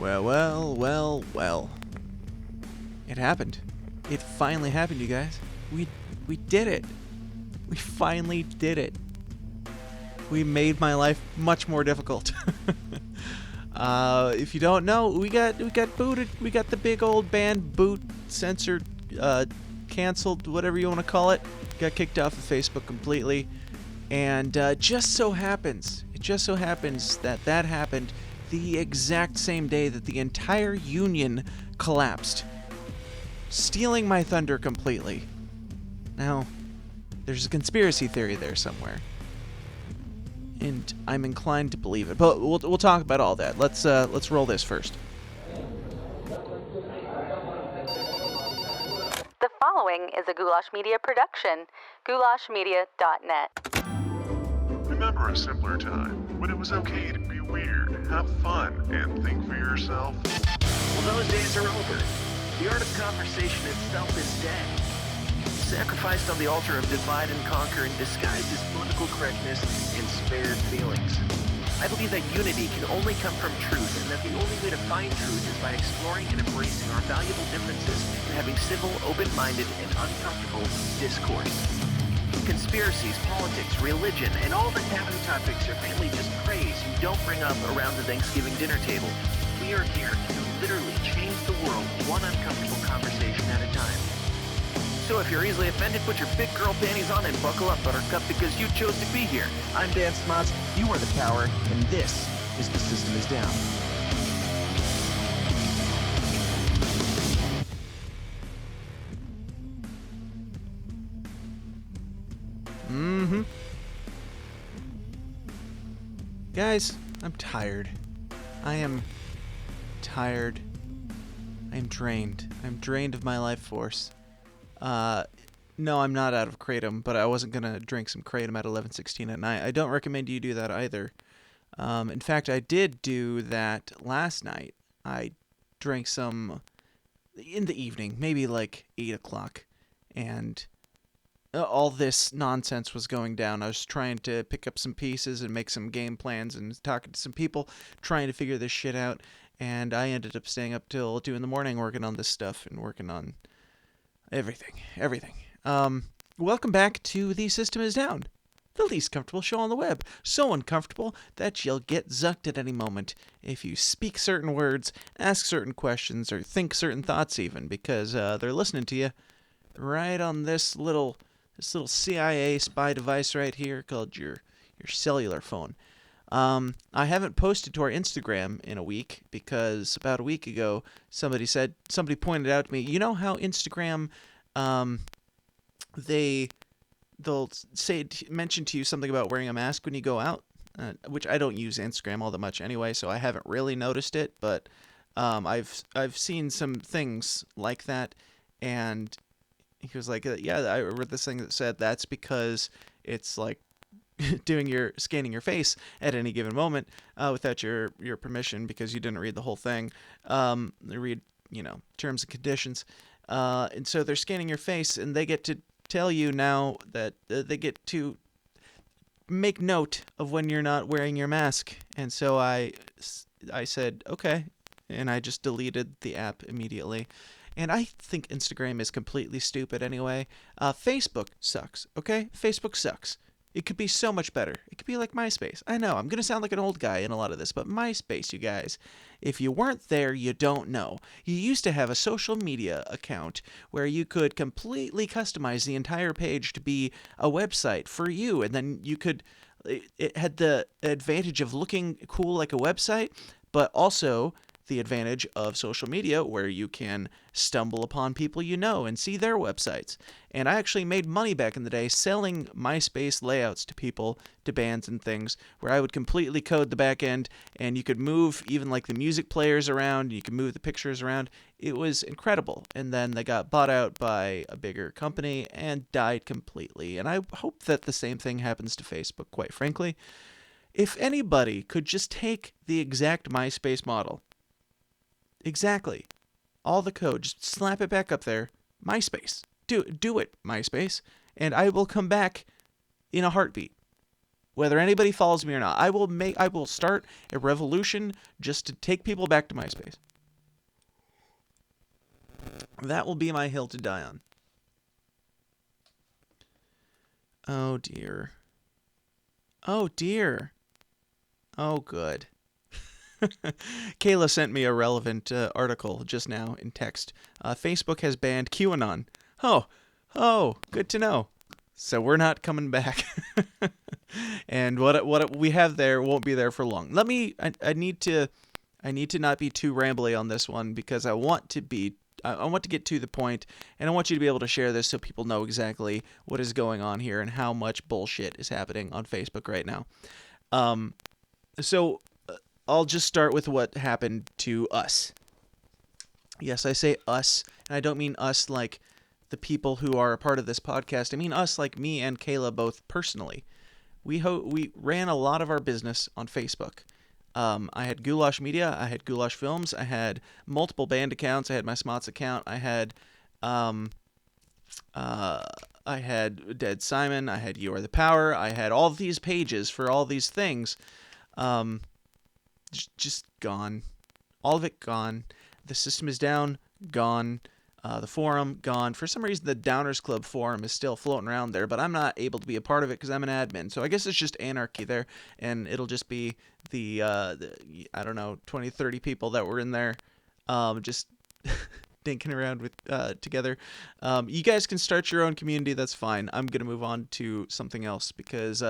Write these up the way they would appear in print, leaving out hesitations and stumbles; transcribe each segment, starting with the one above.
Well. It happened. It finally happened, you guys. We did it. We finally did it. We made my life much more difficult. If you don't know, we got booted. We got the big old band boot censored, canceled, whatever you want to call it. Got kicked off of Facebook completely. And it just so happens that happened the exact same day that the entire union collapsed, stealing my thunder completely. Now, there's a conspiracy theory there somewhere, and I'm inclined to believe it. But we'll talk about all that. Let's roll this first. The following is a Goulash Media production. goulashmedia.net. Remember a simpler time when it was okay to be weird, have fun, and think for yourself? Well, those days are over. The art of conversation itself is dead. Sacrificed on the altar of divide and conquer and disguised as political correctness and spared feelings. I believe that unity can only come from truth, and that the only way to find truth is by exploring and embracing our valuable differences and having civil, open-minded, and uncomfortable discourse. Conspiracies, politics, religion, and all the taboo topics are mainly just praise you don't bring up around the Thanksgiving dinner table. We are here to literally change the world one uncomfortable conversation at a time. So if you're easily offended, put your big girl panties on and buckle up, Buttercup, because you chose to be here. I'm Dan Smots, you are the power, and this is The System Is Down. Guys, I'm tired. I am tired. I'm drained. I'm drained of my life force. No, I'm not out of Kratom, but I wasn't going to drink some Kratom at 11:16 at night. I don't recommend you do that either. In fact, I did do that last night. I drank some in the evening, maybe like 8 o'clock, and all this nonsense was going down. I was trying to pick up some pieces and make some game plans and talking to some people, trying to figure this shit out, and I ended up staying up till 2 in the morning working on this stuff and working on everything. Welcome back to The System Is Down, the least comfortable show on the web. So uncomfortable that you'll get zucked at any moment if you speak certain words, ask certain questions, or think certain thoughts even, because they're listening to you right on this little CIA spy device right here called your cellular phone. I haven't posted to our Instagram in a week because about a week ago somebody pointed out to me, you know how Instagram they'll mention to you something about wearing a mask when you go out, which I don't use Instagram all that much anyway, so I haven't really noticed it, but I've seen some things like that, and he was like, yeah, I read this thing that said that's because it's like scanning your face at any given moment without your permission, because you didn't read the whole thing. They read, terms and conditions. And so they're scanning your face, and they get to tell you now that they get to make note of when you're not wearing your mask. And so I said, okay, and I just deleted the app immediately. And I think Instagram is completely stupid anyway. Facebook sucks, okay? Facebook sucks. It could be so much better. It could be like MySpace. I know, I'm going to sound like an old guy in a lot of this, but MySpace, you guys, if you weren't there, you don't know. You used to have a social media account where you could completely customize the entire page to be a website for you, and then it had the advantage of looking cool like a website, but also the advantage of social media where you can stumble upon people you know and see their websites. And I actually made money back in the day selling MySpace layouts to people, to bands and things, where I would completely code the back end, and you could move even like the music players around, and you could move the pictures around. It was incredible. And then they got bought out by a bigger company and died completely. And I hope that the same thing happens to Facebook, quite frankly. If anybody could just take the exact MySpace model, exactly, all the code, just slap it back up there, MySpace. Do it, MySpace, and I will come back in a heartbeat. Whether anybody follows me or not, I will start a revolution just to take people back to MySpace. That will be my hill to die on. Oh dear. Oh dear. Oh good. Kayla sent me a relevant article just now in text. Facebook has banned QAnon. Oh, good to know. So we're not coming back. And what we have there won't be there for long. I need to not be too rambly on this one because I want to get to the point, and I want you to be able to share this so people know exactly what is going on here and how much bullshit is happening on Facebook right now. So I'll just start with what happened to us. Yes, I say us, and I don't mean us like the people who are a part of this podcast. I mean us like me and Kayla both personally. We ran a lot of our business on Facebook. I had Goulash Media, I had Goulash Films, I had multiple band accounts, I had my Smots account, I had Dead Simon, I had You Are the Power, I had all these pages for all these things. Just gone. All of it gone. The system is down, gone. The forum, gone. For some reason, the Downers Club forum is still floating around there, but I'm not able to be a part of it because I'm an admin. So I guess it's just anarchy there, and it'll just be the I don't know, 20, 30 people that were in there just dinking around with together. You guys can start your own community. That's fine. I'm going to move on to something else because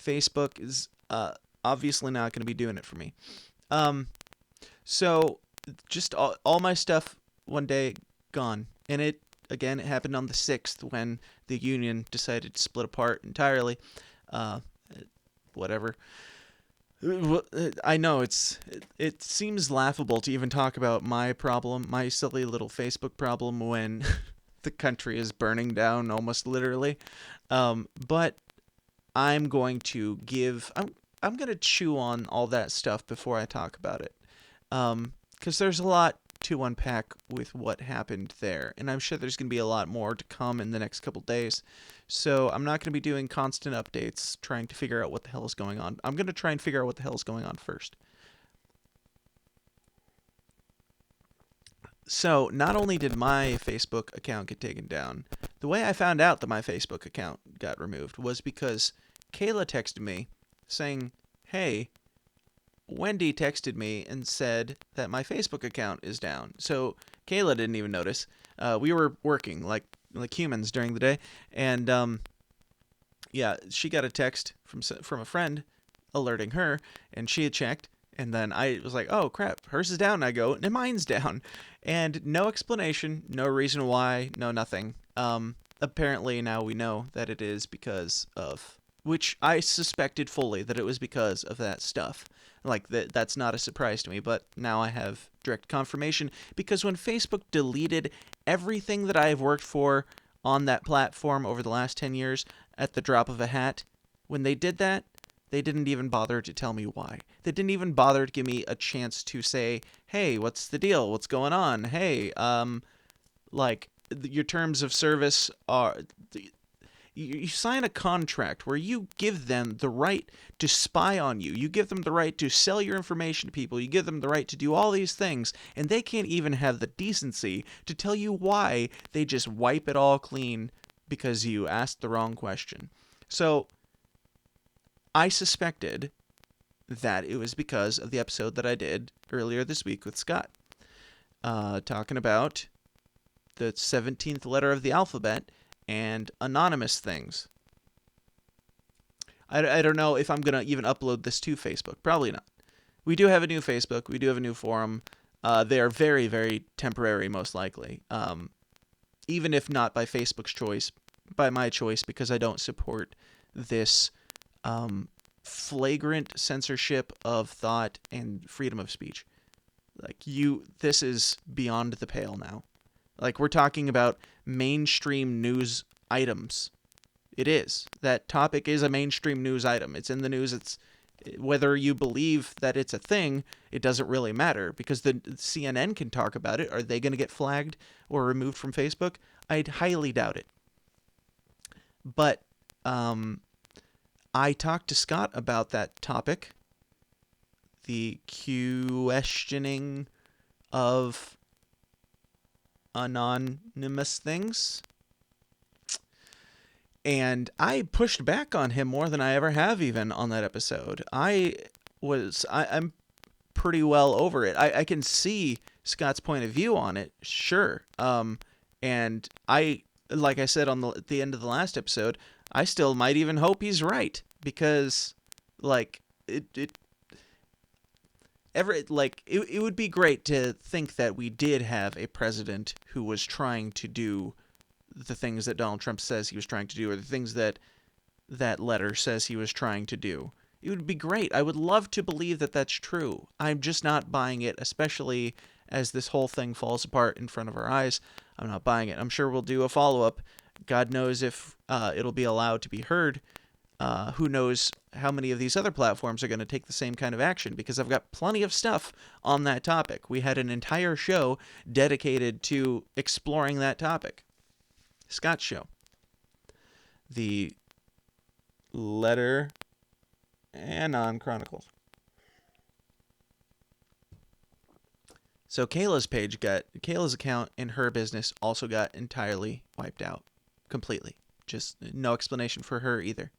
Facebook is obviously not going to be doing it for me. So just all my stuff one day gone. And it happened on the 6th when the union decided to split apart entirely. Whatever. I know it seems laughable to even talk about my problem, my silly little Facebook problem when the country is burning down almost literally. But I'm going to I'm going to chew on all that stuff before I talk about it. 'Cause there's a lot to unpack with what happened there, and I'm sure there's going to be a lot more to come in the next couple days. So I'm not going to be doing constant updates trying to figure out what the hell is going on. I'm going to try and figure out what the hell is going on first. So not only did my Facebook account get taken down, the way I found out that my Facebook account got removed was because Kayla texted me saying, "Hey, Wendy texted me and said that my Facebook account is down." So Kayla didn't even notice. We were working like humans during the day, and yeah, she got a text from a friend alerting her, and she had checked, and then I was like, "Oh crap, hers is down." I go, and mine's down, and no explanation, no reason why, no nothing. Apparently now we know that it is because of, which I suspected fully that it was because of that stuff. Like, that's not a surprise to me, but now I have direct confirmation, because when Facebook deleted everything that I have worked for on that platform over the last 10 years at the drop of a hat, when they did that, they didn't even bother to tell me why. They didn't even bother to give me a chance to say, "Hey, what's the deal? What's going on? Hey, like, your terms of service are..." You sign a contract where you give them the right to spy on you. You give them the right to sell your information to people. You give them the right to do all these things, and they can't even have the decency to tell you why. They just wipe it all clean because you asked the wrong question. So I suspected that it was because of the episode that I did earlier this week with Scott, talking about the 17th letter of the alphabet and anonymous things. I don't know if I'm going to even upload this to Facebook. Probably not. We do have a new Facebook. We do have a new forum. They are very, very temporary, most likely. Even if not by Facebook's choice, by my choice, because I don't support this flagrant censorship of thought and freedom of speech. This is beyond the pale now. Like, we're talking about mainstream news items. It is. That topic is a mainstream news item. It's in the news. It's whether you believe that it's a thing, it doesn't really matter, because the CNN can talk about it. Are they going to get flagged or removed from Facebook? I'd highly doubt it. But I talked to Scott about that topic, the questioning of anonymous things. And I pushed back on him more than I ever have even on that episode. I'm pretty well over it. I can see Scott's point of view on it, sure. And like I said at the end of the last episode, I still might even hope he's right, because like it would be great to think that we did have a president who was trying to do the things that Donald Trump says he was trying to do, or the things that that letter says he was trying to do. It would be great. I would love to believe that that's true. I'm just not buying it, especially as this whole thing falls apart in front of our eyes. I'm not buying it. I'm sure we'll do a follow-up. God knows if it'll be allowed to be heard. Who knows how many of these other platforms are going to take the same kind of action, because I've got plenty of stuff on that topic. We had an entire show dedicated to exploring that topic. Scott's show. The Letter Anon Chronicles. So Kayla's account in her business also got entirely wiped out. Completely. Just no explanation for her either.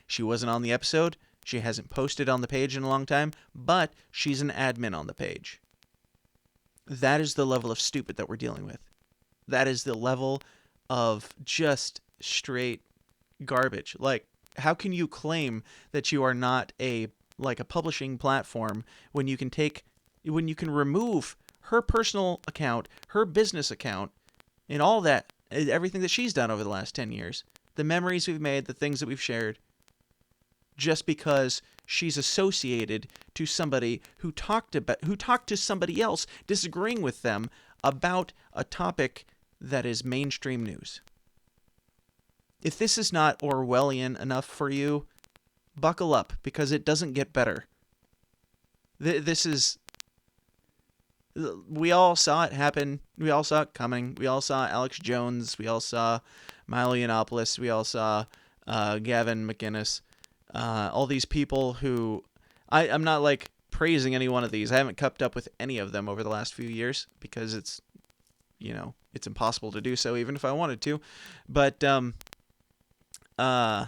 She wasn't on the episode. She hasn't posted on the page in a long time, but she's an admin on the page. That is the level of stupid that we're dealing with. That is the level of just straight garbage. Like, how can you claim that you are not a publishing platform when you can remove her personal account, her business account, and all that, everything that she's done over the last 10 years, the memories we've made, the things that we've shared, just because she's associated to somebody who talked to somebody else disagreeing with them about a topic that is mainstream news. If this is not Orwellian enough for you, buckle up, because it doesn't get better. We all saw it happen. We all saw it coming. We all saw Alex Jones. We all saw Milo Yiannopoulos. We all saw Gavin McInnes. All these people who... I'm not praising any one of these. I haven't kept up with any of them over the last few years, because it's impossible to do so even if I wanted to. But yeah,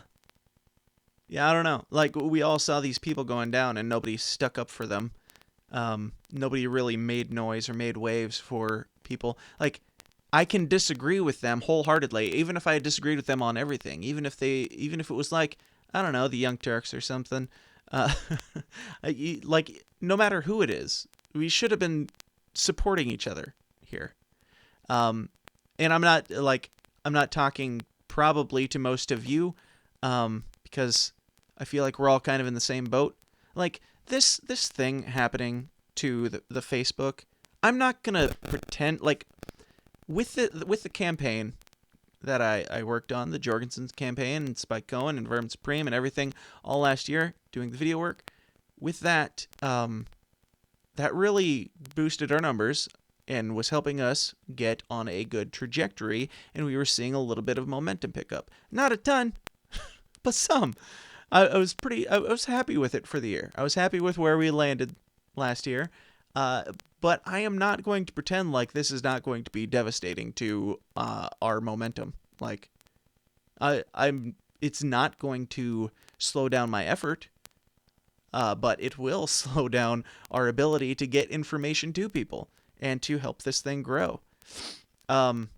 I don't know. We all saw these people going down and nobody stuck up for them. Nobody really made noise or made waves for people. I can disagree with them wholeheartedly, even if I disagreed with them on everything, even if it was I don't know, the Young Turks or something. No matter who it is, we should have been supporting each other here. And I'm not talking probably to most of you, because I feel like we're all kind of in the same boat. This thing happening to the Facebook, I'm not gonna pretend with the campaign that I worked on, the Jorgensen's campaign and Spike Cohen and Vermin Supreme and everything all last year, doing the video work. With that, that really boosted our numbers and was helping us get on a good trajectory, and we were seeing a little bit of momentum pick up. Not a ton, but some. I was happy with it for the year. I was happy with where we landed last year. But I am not going to pretend like this is not going to be devastating to our momentum. It's not going to slow down my effort, but it will slow down our ability to get information to people and to help this thing grow. And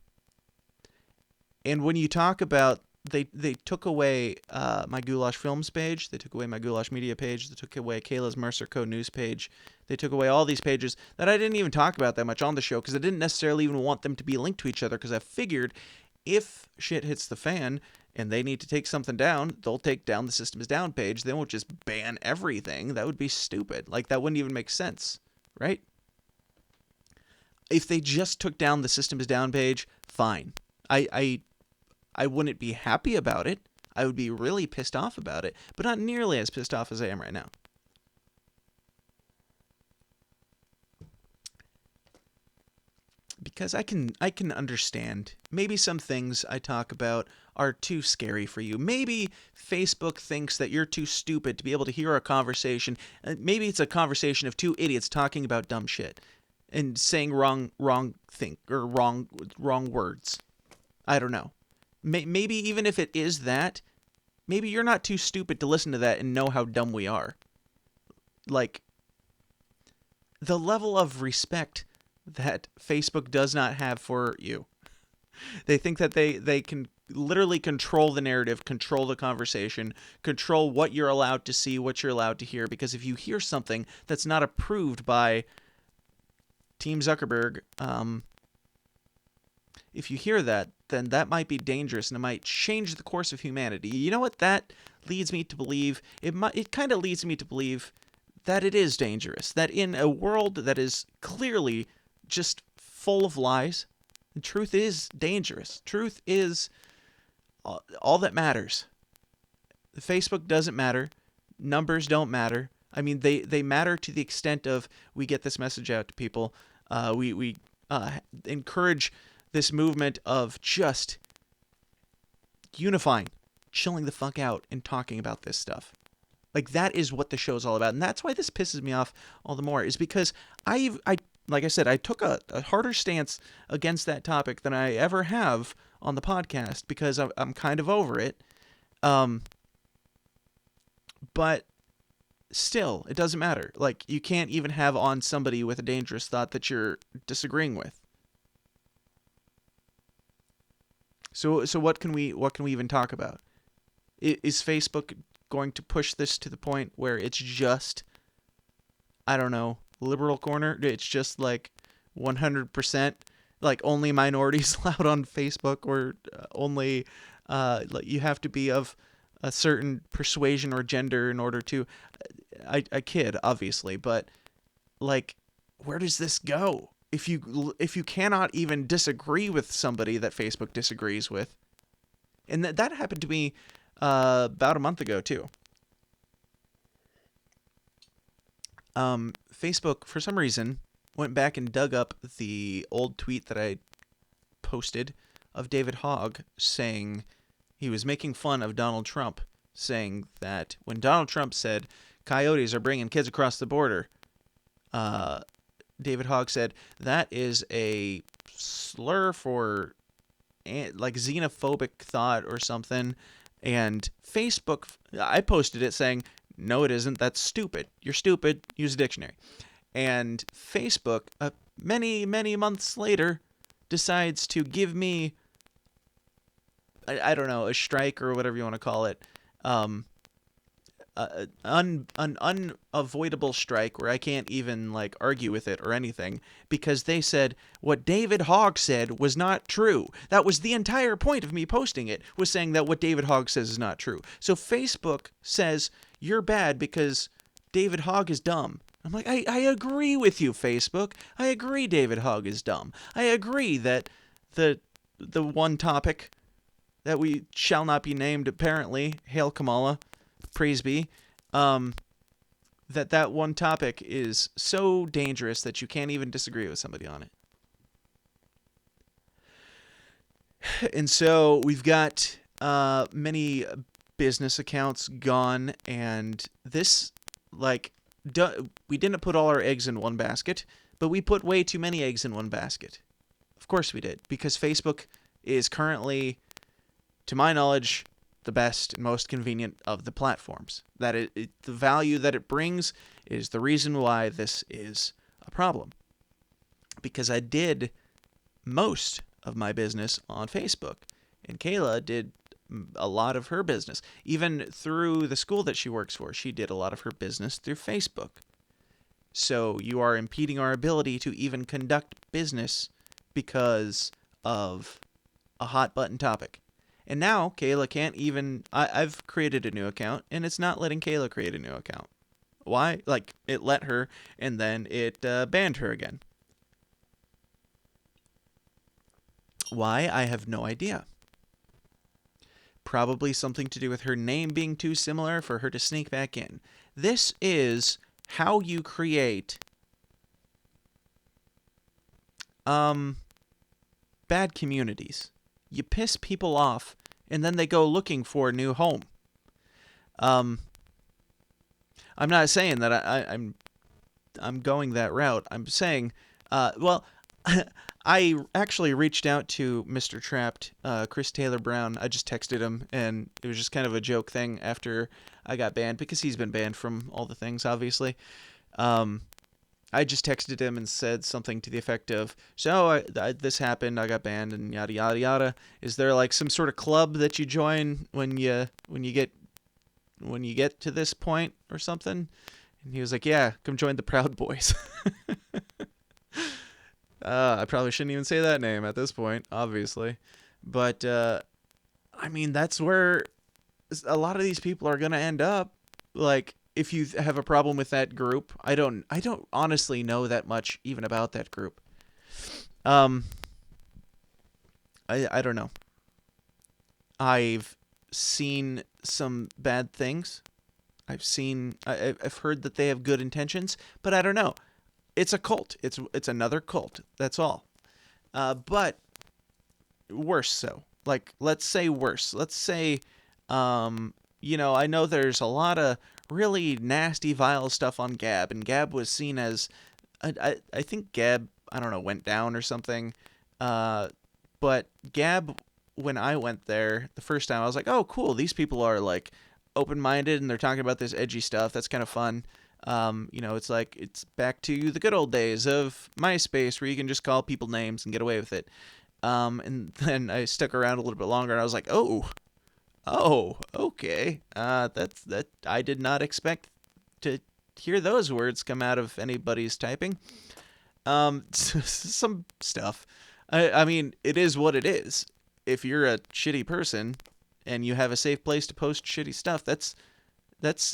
when you talk about they took away my Goulash Films page, they took away my Goulash Media page, they took away Kayla's Mercer Co. News page, they took away all these pages that I didn't even talk about that much on the show, because I didn't necessarily even want them to be linked to each other, because I figured if shit hits the fan and they need to take something down, they'll take down the System is Down page. They won't just ban everything. That would be stupid. That wouldn't even make sense, right? If they just took down the System is Down page, fine. I wouldn't be happy about it. I would be really pissed off about it, but not nearly as pissed off as I am right now. Because I can understand. Maybe some things I talk about are too scary for you. Maybe Facebook thinks that you're too stupid to be able to hear a conversation. Maybe it's a conversation of two idiots talking about dumb shit and saying wrong thing or wrong words. I don't know. Maybe even if it is that, maybe you're not too stupid to listen to that and know how dumb we are. Like, the level of respect that Facebook does not have for you. They think that they can literally control the narrative, control the conversation, control what you're allowed to see, what you're allowed to hear. Because if you hear something that's not approved by Team Zuckerberg, if you hear that, then that might be dangerous and it might change the course of humanity. You know what that leads me to believe? It kind of leads me to believe that it is dangerous. That in a world that is clearly just full of lies, truth is dangerous. Truth is all that matters. Facebook doesn't matter. Numbers don't matter. I mean, they matter to the extent of we get this message out to people. We encourage this movement of just unifying, chilling the fuck out, and talking about this stuff. Like, that is what the show's all about. And that's why this pisses me off all the more, is because I like I said, I took a harder stance against that topic than I ever have on the podcast because I'm kind of over it. But still, it doesn't matter. Like, you can't even have on somebody with a dangerous thought that you're disagreeing with. So what can we even talk about? Is Facebook going to push this to the point where it's just, I don't know, liberal corner? It's just like 100%, like only minorities allowed on Facebook, or only like you have to be of a certain persuasion or gender in order to. I kid, obviously, but like, where does this go? If you cannot even disagree with somebody that Facebook disagrees with, and that happened to me about a month ago too. Facebook, for some reason, went back and dug up the old tweet that I posted of David Hogg saying he was making fun of Donald Trump, saying that when Donald Trump said coyotes are bringing kids across the border, David Hogg said that is a slur for like xenophobic thought or something. And Facebook, I posted it saying, no, it isn't. That's stupid. You're stupid. Use a dictionary. And Facebook, many, many months later, decides to give me, I don't know, a strike or whatever you want to call it, an unavoidable strike where I can't even like argue with it or anything, because they said what David Hogg said was not true. That was the entire point of me posting it, was saying that what David Hogg says is not true. So Facebook says you're bad because David Hogg is dumb. I'm like, I agree with you, Facebook. I agree David Hogg is dumb. I agree that the one topic that we shall not be named, apparently, Hail Kamala, praise be, that one topic is so dangerous that you can't even disagree with somebody on it. And so we've got many business accounts gone, and this, like, we didn't put all our eggs in one basket, but we put way too many eggs in one basket. Of course we did, because Facebook is currently, to my knowledge, the best and most convenient of the platforms. That the value that it brings is the reason why this is a problem. Because I did most of my business on Facebook, and Kayla did a lot of her business. Even through the school that she works for, she did a lot of her business through Facebook. So you are impeding our ability to even conduct business because of a hot button topic. And now Kayla can't even, I've created a new account, and it's not letting Kayla create a new account. Why? Like, it let her, and then it banned her again. Why? I have no idea. Probably something to do with her name being too similar for her to sneak back in. This is how you create bad communities. You piss people off and then they go looking for a new home. I'm not saying that I'm going that route. I'm saying, well, I actually reached out to Mr. Trapped, Chris Taylor Brown. I just texted him, and it was just kind of a joke thing after I got banned, because he's been banned from all the things, obviously. I just texted him and said something to the effect of, so this happened, I got banned, and yada yada yada. Is there like some sort of club that you join when you get to this point or something? And he was like, yeah, come join the Proud Boys. I probably shouldn't even say that name at this point, obviously. But, I mean, that's where a lot of these people are going to end up. Like, if you have a problem with that group, I don't honestly know that much even about that group. I don't know. I've seen some bad things. I've heard that they have good intentions, but I don't know. It's a cult. It's another cult. That's all. But worse so. Like, let's say worse. Let's say, I know there's a lot of really nasty, vile stuff on Gab, and Gab was seen as, I think Gab, I don't know, went down or something. But Gab, when I went there the first time, I was like, oh, cool. These people are like open-minded, and they're talking about this edgy stuff. That's kind of fun. It's like, it's back to the good old days of MySpace, where you can just call people names and get away with it. And then I stuck around a little bit longer, and I was like, oh, okay. That I did not expect to hear those words come out of anybody's typing. Some stuff. I mean, it is what it is. If you're a shitty person and you have a safe place to post shitty stuff, that's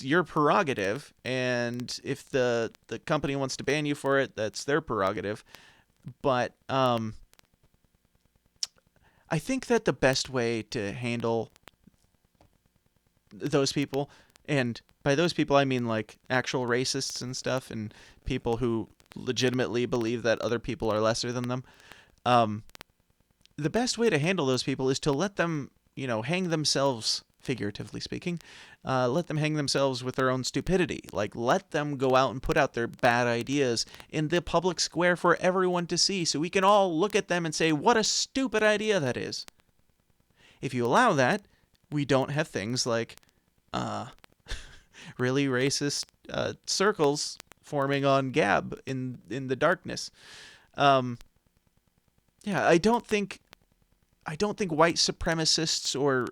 your prerogative. And if the company wants to ban you for it, that's their prerogative. But I think that the best way to handle those people, and by those people I mean like actual racists and stuff, and people who legitimately believe that other people are lesser than them, the best way to handle those people is to let them, hang themselves, figuratively speaking, let them hang themselves with their own stupidity. Like, let them go out and put out their bad ideas in the public square for everyone to see, so we can all look at them and say, what a stupid idea that is. If you allow that, we don't have things like really racist circles forming on Gab in the darkness. I don't think white supremacists or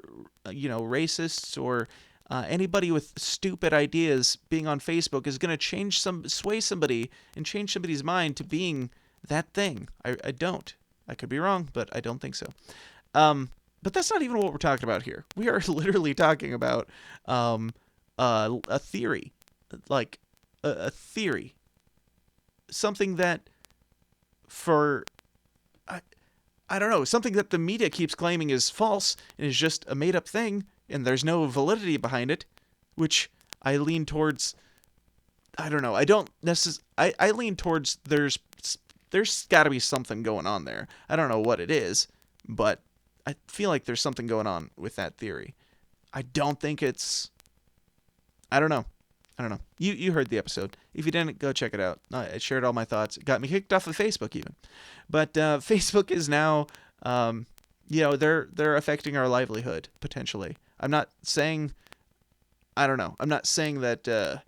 racists or anybody with stupid ideas being on Facebook is going to sway somebody and change somebody's mind to being that thing. I don't. I could be wrong, but I don't think so. But that's not even what we're talking about here. We are literally talking about a theory, like a theory, something that I don't know, something that the media keeps claiming is false and is just a made-up thing, and there's no validity behind it, which I lean towards. I don't know. I lean towards there's got to be something going on there. I don't know what it is, but I feel like there's something going on with that theory. I don't think it's... I don't know. You heard the episode. If you didn't, go check it out. I shared all my thoughts. It got me kicked off of Facebook even. But Facebook is now, they're affecting our livelihood, potentially. I'm not saying... I don't know. I'm not saying that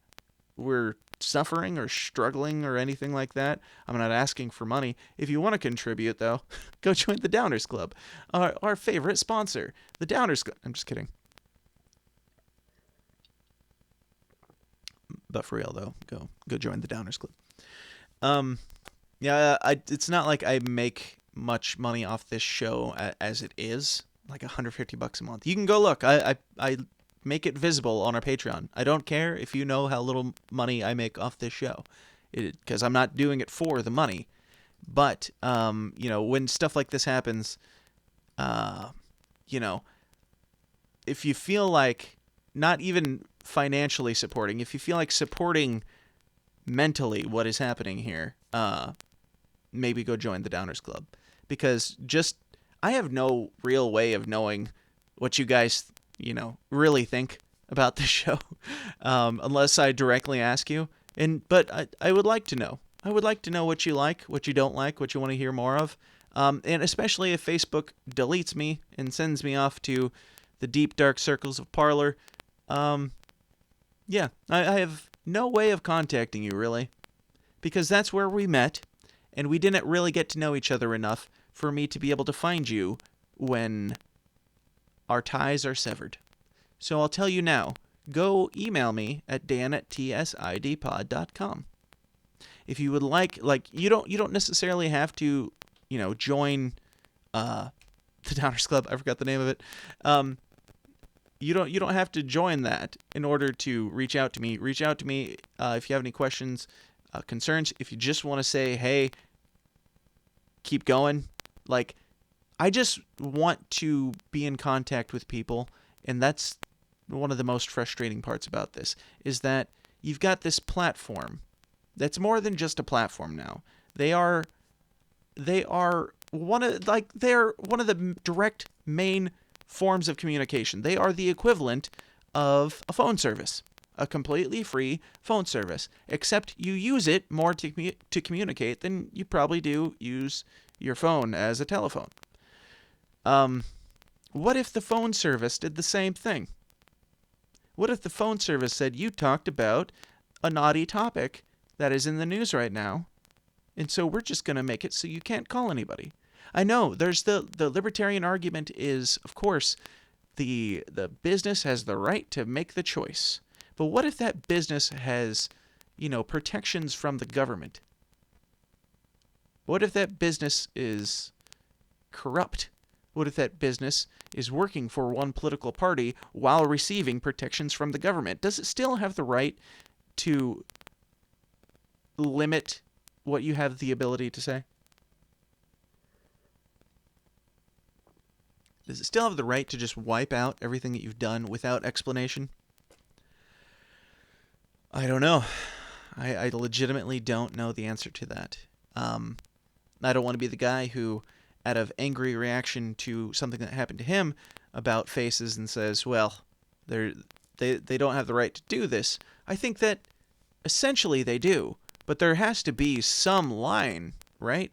we're suffering or struggling or anything like that. I'm not asking for money. If you want to contribute, though, go join the Downers Club, our favorite sponsor, the Downers Club. I'm just kidding. But for real, though, go join the Downers Club. It's not like I make much money off this show as it is, like $150 a month. You can go look. I make it visible on our Patreon. I don't care if you know how little money I make off this show, because I'm not doing it for the money. But when stuff like this happens, if you feel like not even financially supporting, if you feel like supporting mentally what is happening here, maybe go join the Downers Club, because I have no real way of knowing what you guys, really think about the show, unless I directly ask you. But I would like to know. I would like to know what you like, what you don't like, what you want to hear more of. And especially if Facebook deletes me and sends me off to the deep, dark circles of Parler. Yeah, I have no way of contacting you, really. Because that's where we met, and we didn't really get to know each other enough for me to be able to find you when our ties are severed. So I'll tell you now, go email me at dan@tsidpod.com. If you would like you don't necessarily have to, join the Downers Club. I forgot the name of it. You don't have to join that in order to reach out to me. Reach out to me if you have any questions, concerns. If you just want to say, hey, keep going. I just want to be in contact with people, and that's one of the most frustrating parts about this, is that you've got this platform that's more than just a platform now. They're one of the direct main forms of communication. They are the equivalent of a phone service, a completely free phone service, except you use it more to communicate than you probably do use your phone as a telephone. What if the phone service did the same thing? What if the phone service said, you talked about a naughty topic that is in the news right now, and so we're just going to make it so you can't call anybody? I know there's the libertarian argument is, of course, the business has the right to make the choice. But what if that business has, protections from the government? What if that business is corrupt? What if that business is working for one political party while receiving protections from the government? Does it still have the right to limit what you have the ability to say? Does it still have the right to just wipe out everything that you've done without explanation? I don't know. I legitimately don't know the answer to that. I don't want to be the guy who, out of angry reaction to something that happened to him, about faces and says, well, they don't have the right to do this. I think that essentially they do, but there has to be some line, right?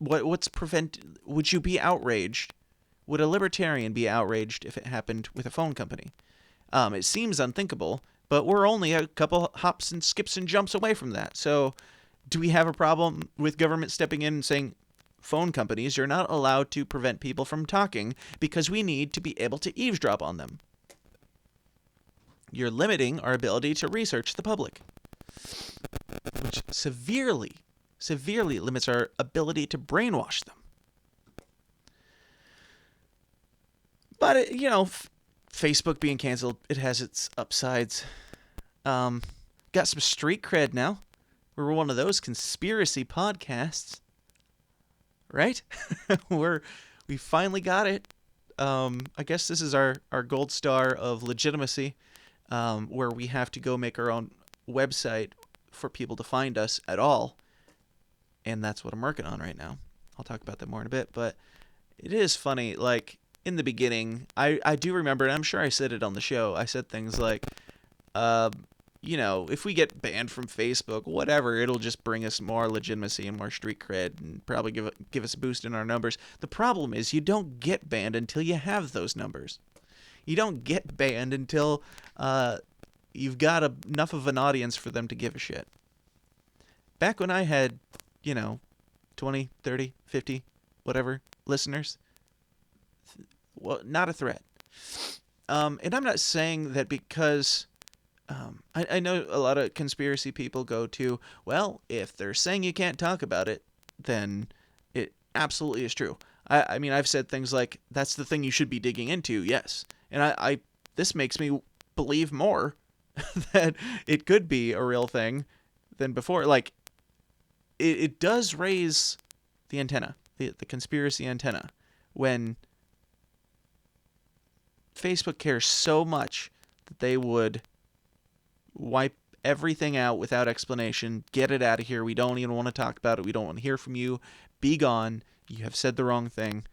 Would you be outraged? Would a libertarian be outraged if it happened with a phone company? It seems unthinkable, but we're only a couple hops and skips and jumps away from that. So do we have a problem with government stepping in and saying, phone companies, you're not allowed to prevent people from talking because we need to be able to eavesdrop on them? You're limiting our ability to research the public, which severely limits our ability to brainwash them. But, Facebook being canceled, it has its upsides. Got some street cred now. We're one of those conspiracy podcasts. Right? We finally got it. I guess this is our gold star of legitimacy, where we have to go make our own website for people to find us at all. And that's what I'm working on right now. I'll talk about that more in a bit. But it is funny, in the beginning, I do remember, and I'm sure I said it on the show, I said things like, if we get banned from Facebook, whatever, it'll just bring us more legitimacy and more street cred and probably give us a boost in our numbers. The problem is you don't get banned until you have those numbers. You don't get banned until you've got enough of an audience for them to give a shit. Back when I had, 20, 30, 50, whatever, listeners, well, not a threat. And I'm not saying that because... I know a lot of conspiracy people go to, well, if they're saying you can't talk about it, then it absolutely is true. I mean, I've said things like, that's the thing you should be digging into, yes. And this makes me believe more that it could be a real thing than before. It does raise the antenna, the conspiracy antenna, when Facebook cares so much that they would wipe everything out without explanation, get it out of here, we don't even want to talk about it, we don't want to hear from you, be gone, you have said the wrong thing.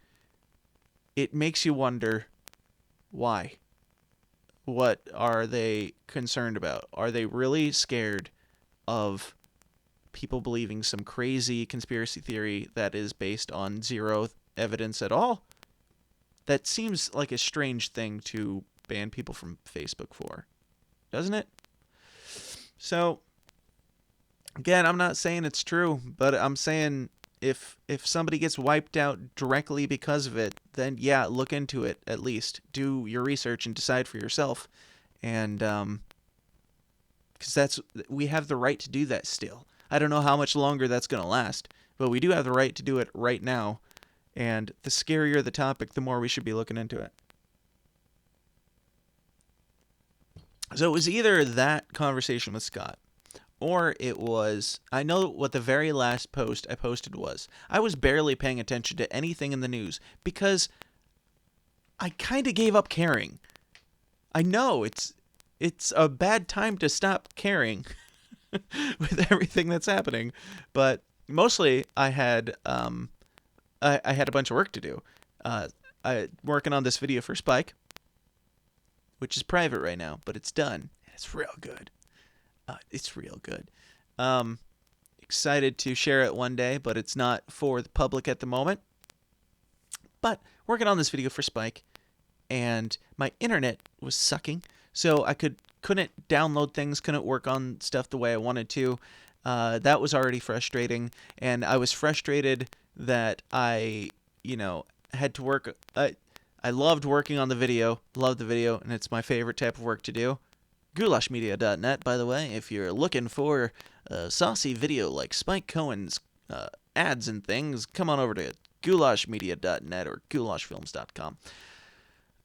It makes you wonder, Why? What are they concerned about? Are they really scared of people believing some crazy conspiracy theory that is based on zero evidence at all? That seems like a strange thing to ban people from Facebook for, doesn't it? So, again, I'm not saying it's true, but I'm saying if somebody gets wiped out directly because of it, then yeah, look into it at least. Do your research and decide for yourself. And because we have the right to do that still. I don't know how much longer that's going to last, but we do have the right to do it right now. And the scarier the topic, the more we should be looking into it. So it was either that conversation with Scott, or it was, I know what the very last post I posted was. I was barely paying attention to anything in the news because I kind of gave up caring. I know it's a bad time to stop caring with everything that's happening, but mostly I had I had a bunch of work to do. I'm working on this video for Spike, which is private right now, but it's done. And it's real good. It's real good. Excited to share it one day, but it's not for the public at the moment. But working on this video for Spike, and my internet was sucking, so I couldn't download things, couldn't work on stuff the way I wanted to. That was already frustrating, and I was frustrated that I, had to work. I loved working on the video, loved the video, and it's my favorite type of work to do. Goulashmedia.net, by the way, if you're looking for a saucy video like Spike Cohen's ads and things, come on over to goulashmedia.net or goulashfilms.com.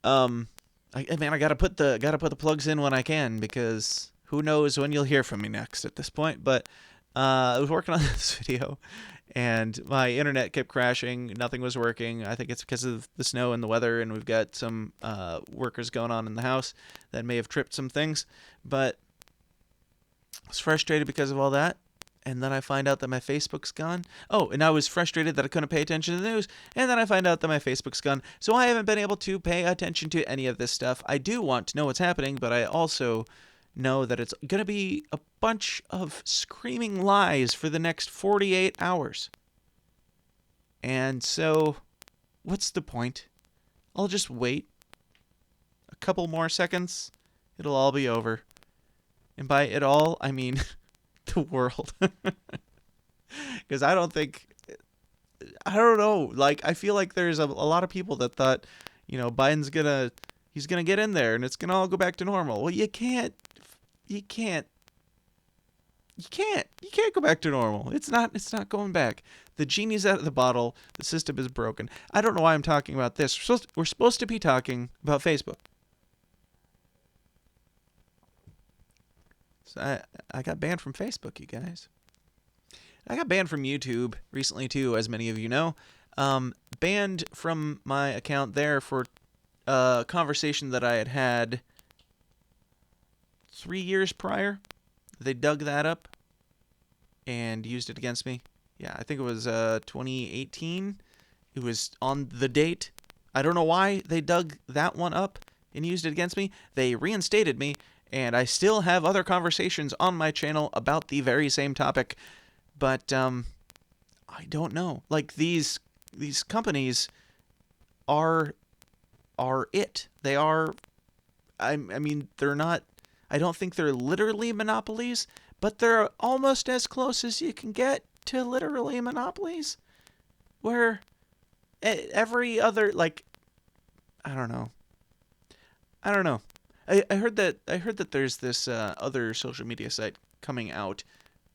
I gotta put the plugs in when I can, because who knows when you'll hear from me next at this point. But I was working on this video, and my internet kept crashing. Nothing was working. I think it's because of the snow and the weather, and we've got some workers going on in the house that may have tripped some things. But I was frustrated because of all that. And then I find out that my Facebook's gone. Oh, and I was frustrated that I couldn't pay attention to the news. And then I find out that my Facebook's gone. So I haven't been able to pay attention to any of this stuff. I do want to know what's happening, but I also know that it's going to be a bunch of screaming lies for the next 48 hours. And so, what's the point? I'll just wait a couple more seconds. It'll all be over. And by it all, I mean the world. Because I don't know. Like, I feel like there's a lot of people that thought, Biden's he's gonna get in there and it's gonna all go back to normal. Well, you can't go back to normal. It's not going back. The genie's out of the bottle. The system is broken. I don't know why I'm talking about this. We're supposed to be talking about Facebook. So I got banned from Facebook, you guys. I got banned from YouTube recently too, as many of you know. Banned from my account there for a conversation that I had 3 years prior. They dug that up and used it against me. Yeah, I think it was 2018. It was on the date. I don't know why they dug that one up and used it against me. They reinstated me, and I still have other conversations on my channel about the very same topic. But I don't know. Like, these companies are it. They are. I mean, they're not. I don't think they're literally monopolies, but they're almost as close as you can get to literally monopolies, where every other, like, I don't know. I heard that there's this other social media site coming out,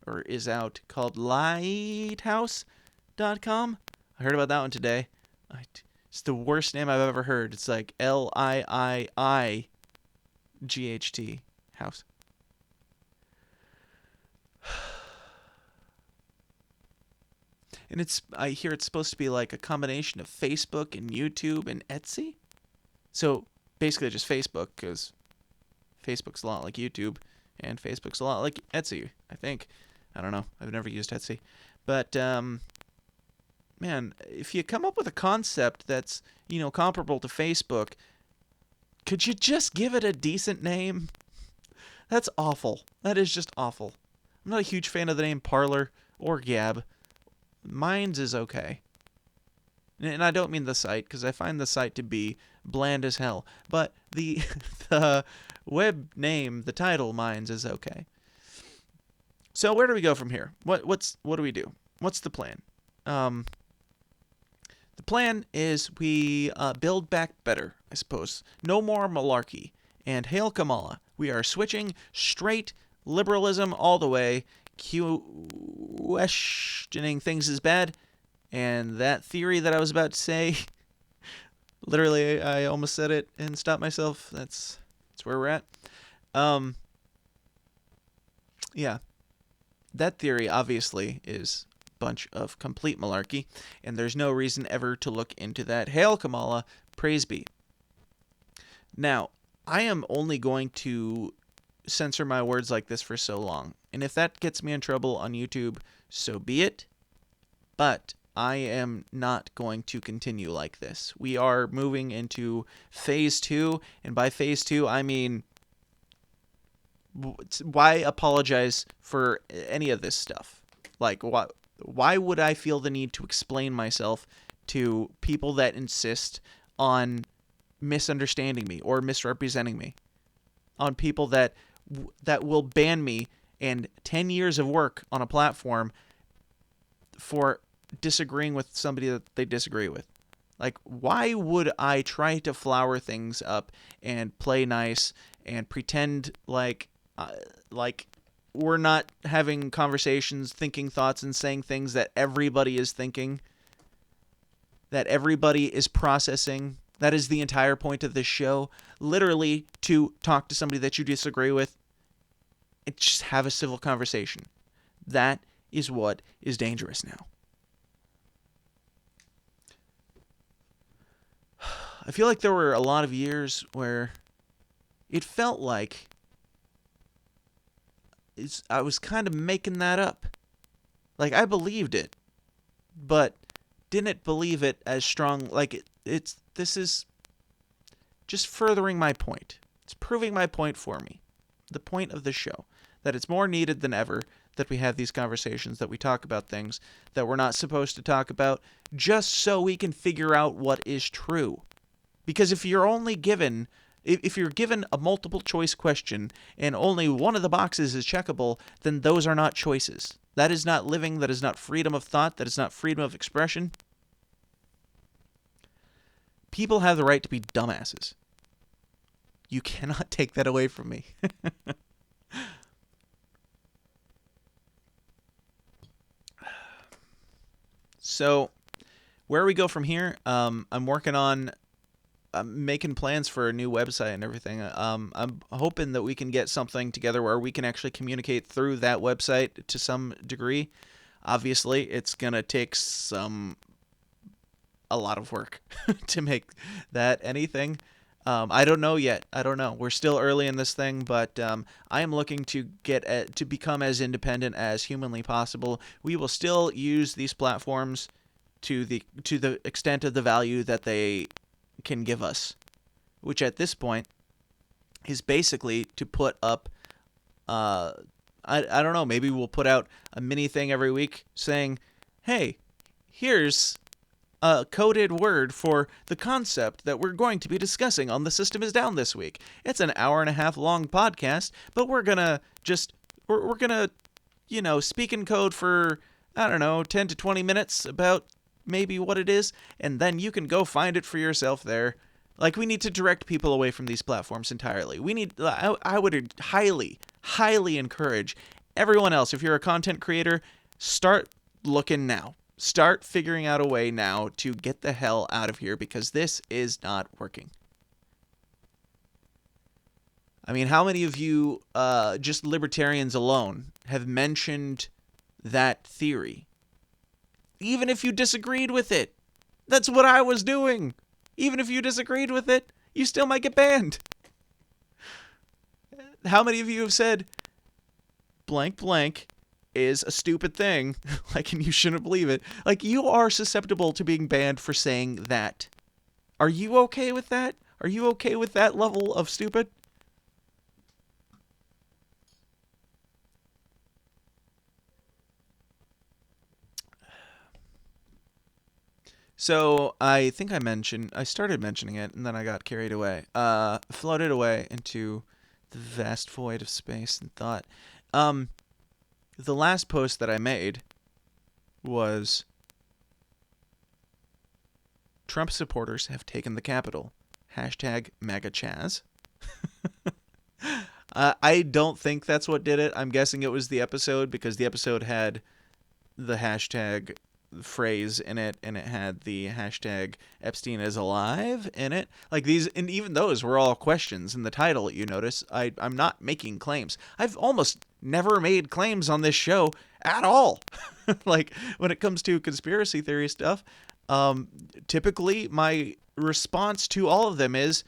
or is out, called Lighthouse.com. I heard about that one today. It's the worst name I've ever heard. It's like Liiight house. And I hear it's supposed to be like a combination of Facebook and YouTube and Etsy. So basically just Facebook, because Facebook's a lot like YouTube and Facebook's a lot like Etsy, I think. I don't know. I've never used Etsy. But, man, if you come up with a concept that's, comparable to Facebook, Could you just give it a decent name? That's awful. That is just awful. I'm not a huge fan of the name Parler or Gab. Minds is okay. And I don't mean the site, because I find the site to be bland as hell. But the the web name, the title, Minds, is okay. So where do we go from here? What do we do? What's the plan? The plan is we build back better, I suppose. No more malarkey. And hail Kamala. We are switching straight liberalism all the way. Questioning things is bad. And that theory that I was about to say, literally, I almost said it and stopped myself. That's where we're at. Yeah. That theory, obviously, is a bunch of complete malarkey, and there's no reason ever to look into that. Hail Kamala, praise be. Now, I am only going to censor my words like this for so long, and if that gets me in trouble on YouTube, so be it. But I am not going to continue like this. We are moving into phase 2, and by phase 2, I mean, why apologize for any of this stuff? Like, why would I feel the need to explain myself to people that insist on misunderstanding me or misrepresenting me? On people that will ban me and 10 years of work on a platform for disagreeing with somebody that they disagree with. Like, why would I try to flower things up and play nice and pretend like we're not having conversations, thinking thoughts, and saying things that everybody is thinking, that everybody is processing? That is the entire point of this show. Literally, to talk to somebody that you disagree with and just have a civil conversation. That is what is dangerous now. I feel like there were a lot of years where it felt like I was kind of making that up. Like, I believed it, but didn't believe it as strong. Like, this is just furthering my point. It's proving my point for me. The point of the show. That it's more needed than ever that we have these conversations, that we talk about things that we're not supposed to talk about, just so we can figure out what is true. Because if you're given a multiple choice question and only one of the boxes is checkable, then those are not choices. That is not living. That is not freedom of thought. That is not freedom of expression. People have the right to be dumbasses. You cannot take that away from me. So, where we go from here, I'm working on making plans for a new website and everything. I'm hoping that we can get something together where we can actually communicate through that website to some degree. Obviously, it's going to take a lot of work to make that anything. I don't know yet. I don't know. We're still early in this thing, but I am looking to to become as independent as humanly possible. We will still use these platforms to the extent of the value that they can give us, which at this point is basically to put up I don't know, maybe we'll put out a mini thing every week saying, hey, here's a coded word for the concept that we're going to be discussing on The System Is Down this week. It's an hour-and-a-half long podcast, but we're gonna speak in code for, I don't know, 10 to 20 minutes about maybe what it is, and then you can go find it for yourself there. Like, we need to direct people away from these platforms entirely. I would highly, highly encourage everyone else, if you're a content creator, start looking now. Start figuring out a way now to get the hell out of here, because this is not working. I mean, how many of you, just libertarians alone, have mentioned that theory? Even if you disagreed with it. That's what I was doing. Even if you disagreed with it, you still might get banned. How many of you have said, blank blank is a stupid thing, like, and you shouldn't believe it? Like, you are susceptible to being banned for saying that. Are you okay with that? Are you okay with that level of stupid? So I think I started mentioning it, and then I got carried away. Floated away into the vast void of space and thought. Um, the last post that I made was Trump supporters have taken the Capitol. Hashtag MAGAChaz. I don't think that's what did it. I'm guessing it was the episode because the episode had the hashtag phrase in it, and it had the hashtag Epstein is alive in it. Like these, and even those were all questions in the title. You notice I'm not making claims. I've almost never made claims on this show at all. Like when it comes to conspiracy theory stuff, typically my response to all of them is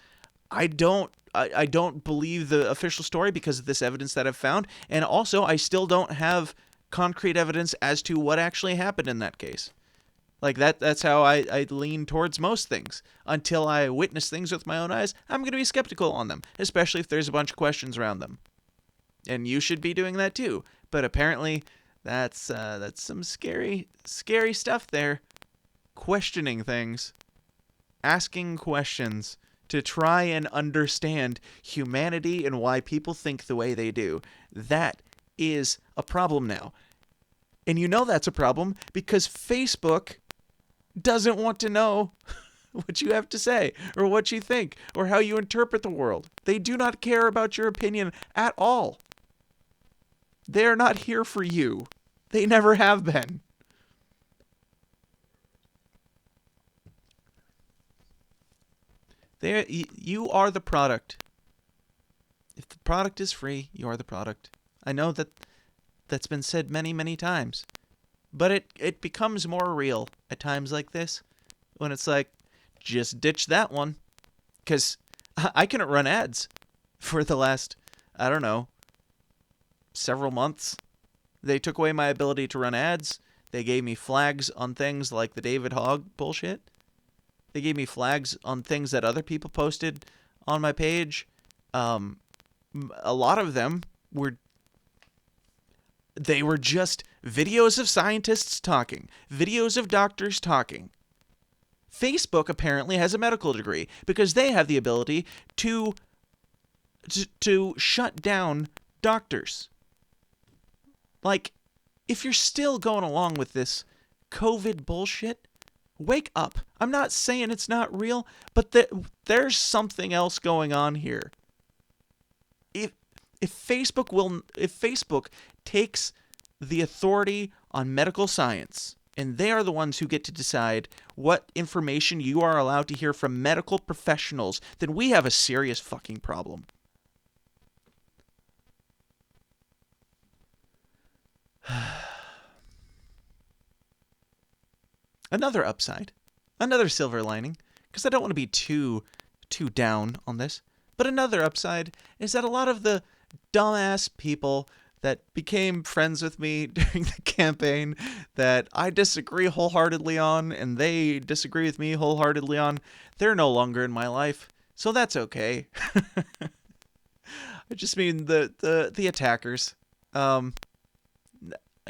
I don't believe the official story because of this evidence that I've found, and also I still don't have concrete evidence as to what actually happened in that case. Like that's how I lean towards most things. Until I witness things with my own eyes, I'm going to be skeptical on them, especially if there's a bunch of questions around them. And you should be doing that too. But apparently that's some scary stuff there. Questioning things, asking questions to try and understand humanity and why people think the way they do. That is a problem now. And you know that's a problem because Facebook doesn't want to know what you have to say or what you think or how you interpret the world. They do not care about your opinion at all. They're not here for you. They never have been. You are the product. If the product is free, you are the product. I know that's been said many, many times. But it becomes more real at times like this. When it's like, just ditch that one. Because I couldn't run ads for the last, I don't know, several months. They took away my ability to run ads. They gave me flags on things like the David Hogg bullshit. They gave me flags on things that other people posted on my page. A lot of them were just videos of scientists talking, videos of doctors talking. Facebook apparently has a medical degree because they have the ability to shut down doctors. Like, if you're still going along with this COVID bullshit, wake up. I'm not saying it's not real, but there's something else going on here. If Facebook takes the authority on medical science, and they are the ones who get to decide what information you are allowed to hear from medical professionals, then we have a serious fucking problem. Another upside, another silver lining, because I don't want to be too down on this, but another upside is that a lot of the dumbass people that became friends with me during the campaign that I disagree wholeheartedly on and they disagree with me wholeheartedly on, they're no longer in my life, so that's okay. I just mean the attackers.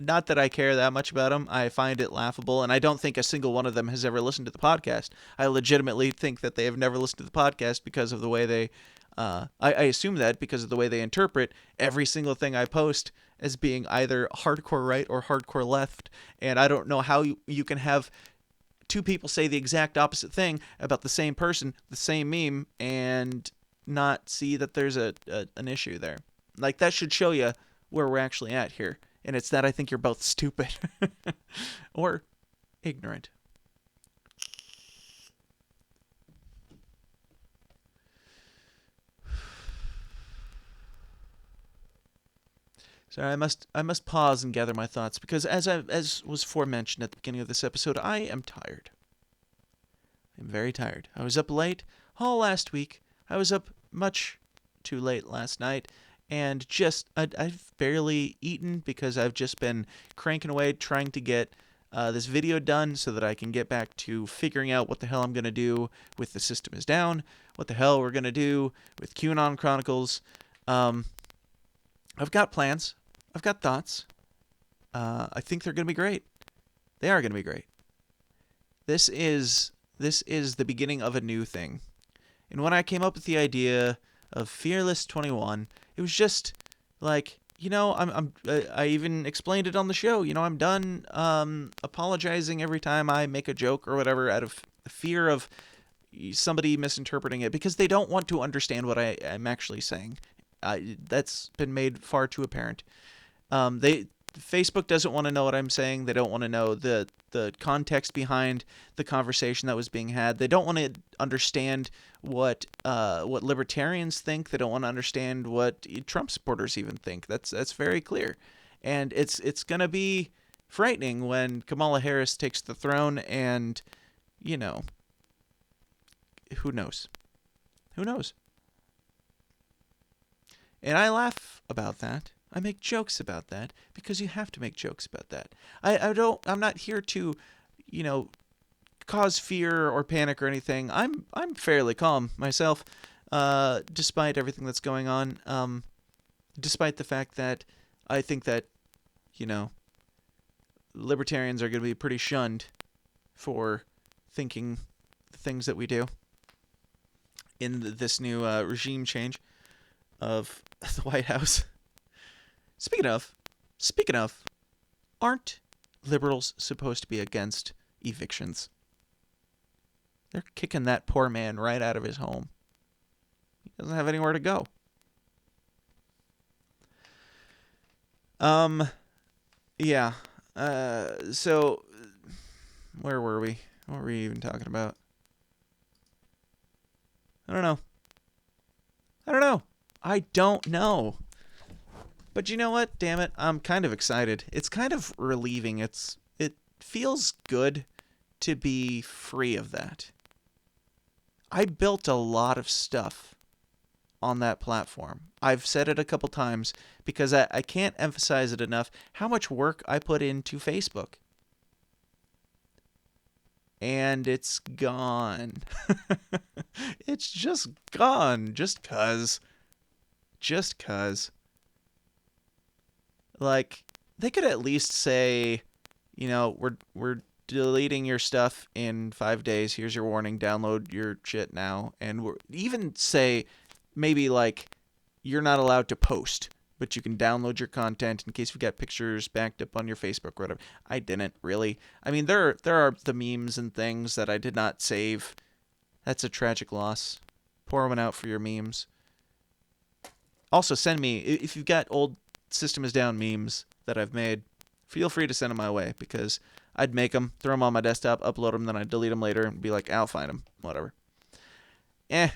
Not that I care that much about them. I find it laughable, and I don't think a single one of them has ever listened to the podcast. I legitimately think that they have never listened to the podcast because of the way they... I assume that because of the way they interpret every single thing I post as being either hardcore right or hardcore left, and I don't know how you can have two people say the exact opposite thing about the same person, the same meme, and not see that there's an issue there. Like, that should show you where we're actually at here. And it's that I think you're both stupid or ignorant. Sorry, I must pause and gather my thoughts because as was forementioned at the beginning of this episode, I am tired. I'm very tired. I was up late all last week. I was up much too late last night. And I've barely eaten because I've just been cranking away trying to get this video done so that I can get back to figuring out what the hell I'm going to do with The System Is Down, what the hell we're going to do with QAnon Chronicles. I've got plans. I've got thoughts. I think they're going to be great. They are going to be great. This is the beginning of a new thing. And when I came up with the idea of Fearless 21, it was just like, I even explained it on the show. I'm done apologizing every time I make a joke or whatever out of fear of somebody misinterpreting it, because they don't want to understand what I'm actually saying. That's been made far too apparent. Facebook doesn't want to know what I'm saying. They don't want to know the context behind the conversation that was being had. They don't want to understand what libertarians think. They don't want to understand what Trump supporters even think. That's very clear. And it's going to be frightening when Kamala Harris takes the throne, and who knows? Who knows? And I laugh about that. I make jokes about that because you have to make jokes about that. I'm not here to, cause fear or panic or anything. I'm fairly calm myself, despite everything that's going on. Despite the fact that I think that, libertarians are going to be pretty shunned for thinking the things that we do in this new regime change of the White House. Speaking of, aren't liberals supposed to be against evictions? They're kicking that poor man right out of his home. He doesn't have anywhere to go. Yeah. So, where were we? What were we even talking about? I don't know. I don't know. But you know what? Damn it. I'm kind of excited. It's kind of relieving. It feels good to be free of that. I built a lot of stuff on that platform. I've said it a couple times because I can't emphasize it enough how much work I put into Facebook. And it's gone. It's just gone. Just 'cause. Like, they could at least say, we're deleting your stuff in 5 days. Here's your warning. Download your shit now. And even say maybe like you're not allowed to post, but you can download your content in case you've got pictures backed up on your Facebook or whatever. I didn't really. I mean, there are the memes and things that I did not save. That's a tragic loss. Pour one out for your memes. Also, send me, if you've got old System Is Down memes that I've made, feel free to send them my way, because I'd make them, throw them on my desktop, upload them, then I'd delete them later and be like, I'll find them, whatever. It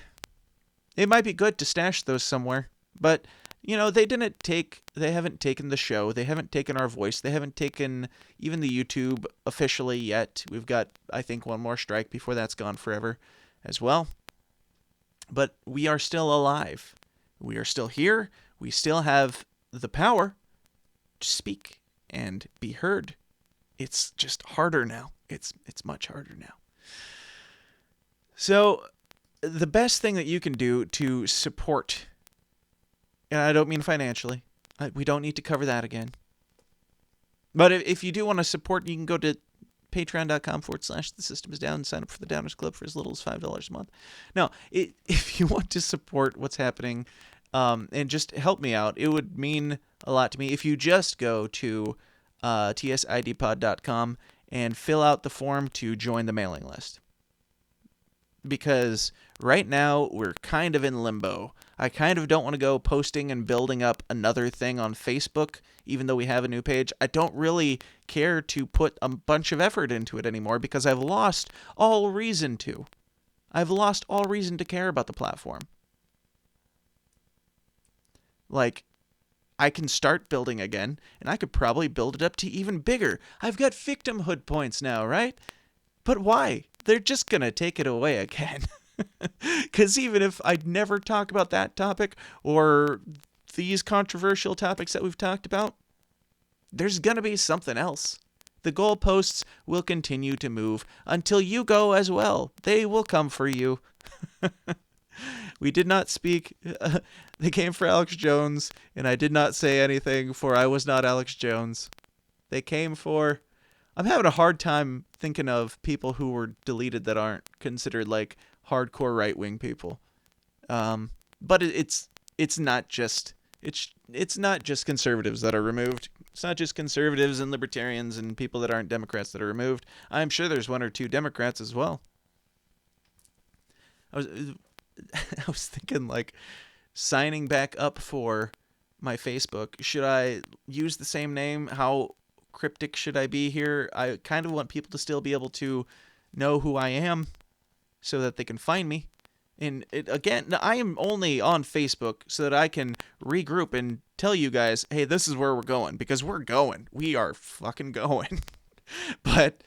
might be good to stash those somewhere, but, they haven't taken the show, they haven't taken our voice, they haven't taken even the YouTube officially yet. We've got, I think, one more strike before that's gone forever as well. But we are still alive. We are still here. We still have the power to speak and be heard. It's just harder now. It's much harder now. So the best thing that you can do to support, and I don't mean financially, we don't need to cover that again. But if you do want to support, you can go to patreon.com/The System Is Down and sign up for the Downers Club for as little as $5 a month. Now, if you want to support what's happening and just help me out, it would mean a lot to me if you just go to tsidpod.com and fill out the form to join the mailing list. Because right now we're kind of in limbo. I kind of don't want to go posting and building up another thing on Facebook, even though we have a new page. I don't really care to put a bunch of effort into it anymore because I've lost all reason to. I've lost all reason to care about the platform. Like, I can start building again, and I could probably build it up to even bigger. I've got victimhood points now, right? But why? They're just going to take it away again. Because even if I'd never talk about that topic or these controversial topics that we've talked about, there's going to be something else The goalposts will continue to move until you go as well. They will come for you. We did not speak. They came for Alex Jones, and I did not say anything, for I was not Alex Jones. They came for... I'm having a hard time thinking of people who were deleted that aren't considered like hardcore right-wing people. But it's not just it's not just conservatives that are removed. It's not just conservatives and libertarians and people that aren't Democrats that are removed. I'm sure there's one or two Democrats as well. I was thinking, like, signing back up for my Facebook. Should I use the same name? How cryptic should I be here? I kind of want people to still be able to know who I am so that they can find me. And again, I am only on Facebook so that I can regroup and tell you guys, hey, this is where we're going, because we're going. We are fucking going. But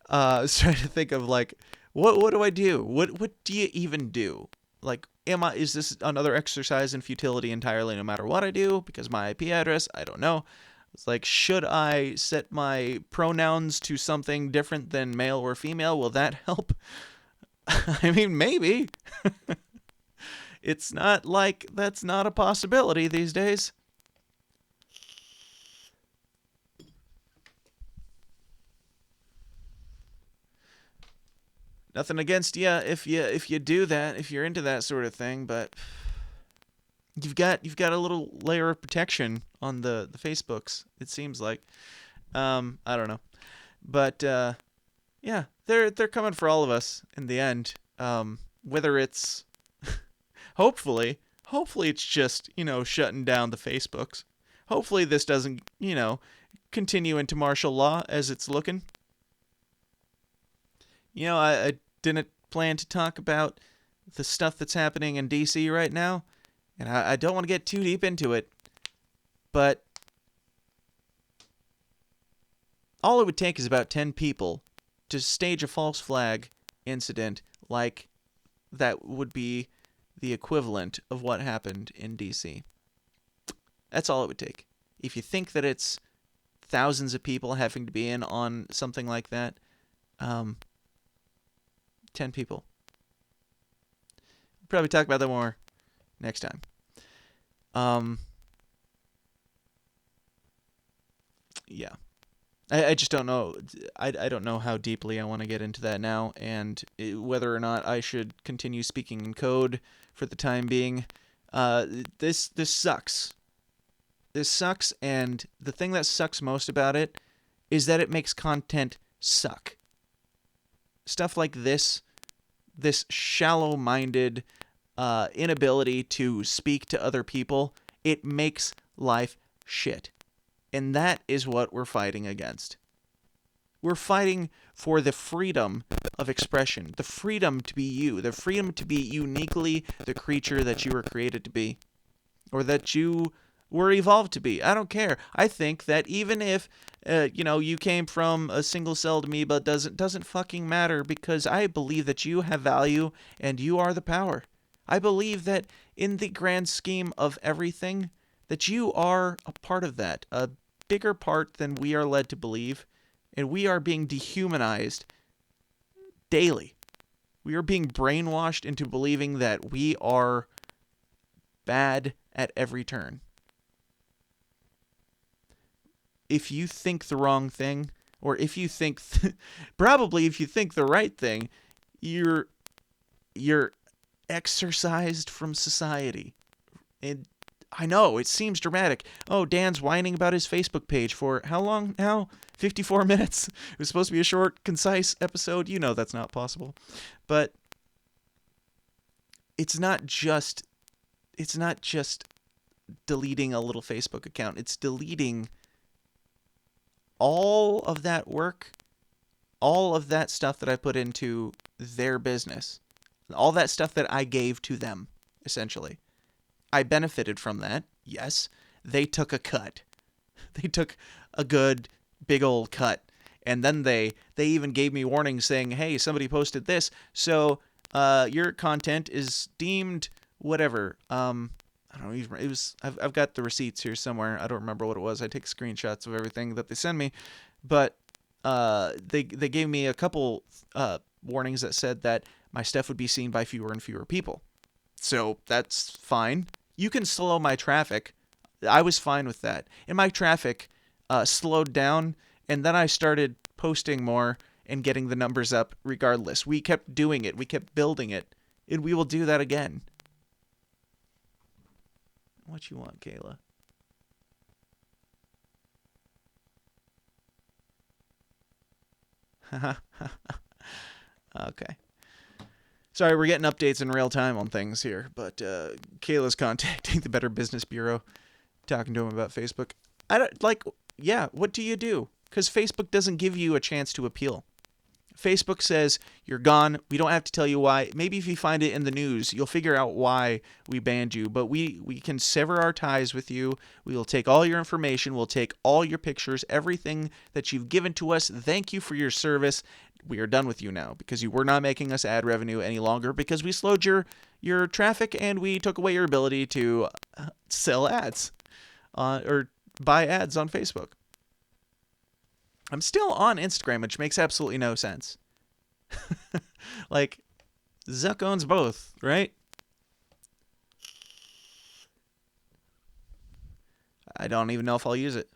I was trying to think of, like, what do I do? What do you even do? Like, is this another exercise in futility entirely no matter what I do? Because my IP address, I don't know. It's like, should I set my pronouns to something different than male or female? Will that help? I mean, maybe. It's not like that's not a possibility these days. Nothing against you if you do that, if you're into that sort of thing, but you've got a little layer of protection on the Facebooks, it seems like. I don't know. But yeah, they're coming for all of us in the end. Whether it's hopefully it's just, shutting down the Facebooks. Hopefully this doesn't, continue into martial law as it's looking. I didn't plan to talk about the stuff that's happening in DC right now, and I don't want to get too deep into it, but all it would take is about 10 people to stage a false flag incident like that would be the equivalent of what happened in DC. That's all it would take. If you think that it's thousands of people having to be in on something like that, 10 people. We'll probably talk about that more next time. Yeah. I just don't know. I don't know how deeply I want to get into that now, and whether or not I should continue speaking in code for the time being. This sucks. This sucks, and the thing that sucks most about it is that it makes content suck. Stuff like this shallow-minded inability to speak to other people, it makes life shit. And that is what we're fighting against. We're fighting for the freedom of expression, the freedom to be you, the freedom to be uniquely the creature that you were created to be, or that you were evolved to be. I don't care. I think that even if you came from a single-celled amoeba, doesn't fucking matter, because I believe that you have value and you are the power. I believe that in the grand scheme of everything, that you are a part of that, a bigger part than we are led to believe, and we are being dehumanized daily. We are being brainwashed into believing that we are bad at every turn. If you think the wrong thing, or if you think, probably if you think the right thing, you're exorcised from society. And I know, it seems dramatic. Oh, Dan's whining about his Facebook page for how long now? 54 minutes? It was supposed to be a short, concise episode. You know that's not possible. But it's not just deleting a little Facebook account. It's deleting all of that work, all of that stuff that I put into their business, all that stuff that I gave to them, essentially. I benefited from that, yes. They took a cut. They took a good, big old cut. And then they even gave me warnings saying, hey, somebody posted this, so your content is deemed whatever. I don't even, it was, I've got the receipts here somewhere. I don't remember what it was. I take screenshots of everything that they send me. But they gave me a couple warnings that said that my stuff would be seen by fewer and fewer people. So that's fine. You can slow my traffic. I was fine with that. And my traffic slowed down, and then I started posting more and getting the numbers up regardless. We kept doing it. We kept building it. And we will do that again. What you want, Kayla? Okay. Sorry, we're getting updates in real time on things here, but Kayla's contacting the Better Business Bureau, talking to him about Facebook. I don't what do you do? Because Facebook doesn't give you a chance to appeal. Facebook says you're gone. We don't have to tell you why. Maybe if you find it in the news, you'll figure out why we banned you. But we can sever our ties with you. We will take all your information. We'll take all your pictures, everything that you've given to us. Thank you for your service. We are done with you now because you were not making us ad revenue any longer because we slowed your traffic and we took away your ability to sell ads or buy ads on Facebook. I'm still on Instagram, which makes absolutely no sense. Like, Zuck owns both, right? I don't even know if I'll use it.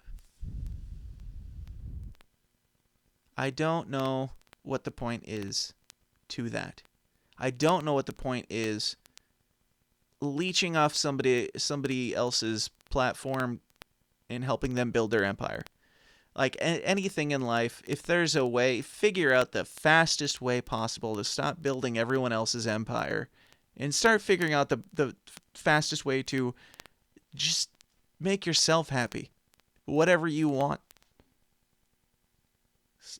I don't know what the point is to that. I don't know what the point is leeching off somebody else's platform and helping them build their empire. Like anything in life, if there's a way, figure out the fastest way possible to stop building everyone else's empire and start figuring out the fastest way to just make yourself happy. Whatever you want.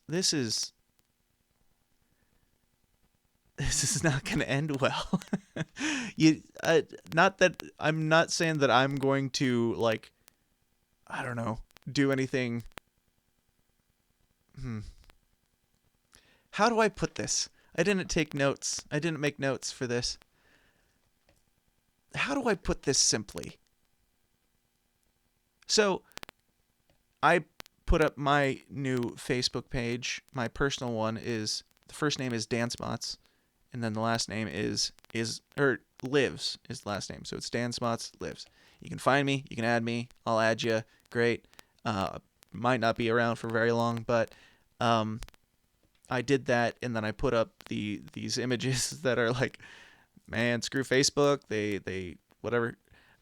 This is not going to end well. Not that I'm not saying that I'm going to, like, I don't know, do anything. How do I put this? I didn't take notes. I didn't make notes for this. How do I put this simply? So, I put up my new Facebook page. My personal one is, the first name is DanSpots, and then the last name is Lives is the last name. So it's DanSpots Lives. You can find me. You can add me. I'll add you. Great. Might not be around for very long, but I did that, and then I put up these images that are like, man, screw Facebook. They whatever.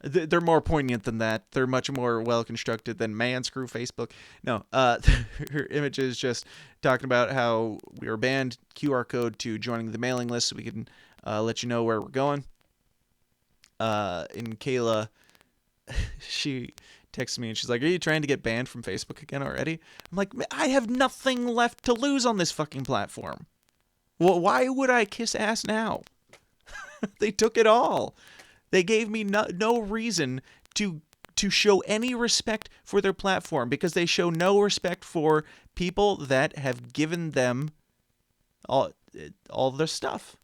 They're more poignant than that. They're much more well constructed than man, screw Facebook. No, her images just talking about how we were banned. QR code to joining the mailing list so we can let you know where we're going. And Kayla, she texts me and she's like, "Are you trying to get banned from Facebook again already?" I'm like, I have nothing left to lose on this fucking platform. Well, why would I kiss ass now? They took it all. They gave me no reason to show any respect for their platform because they show no respect for people that have given them all their stuff,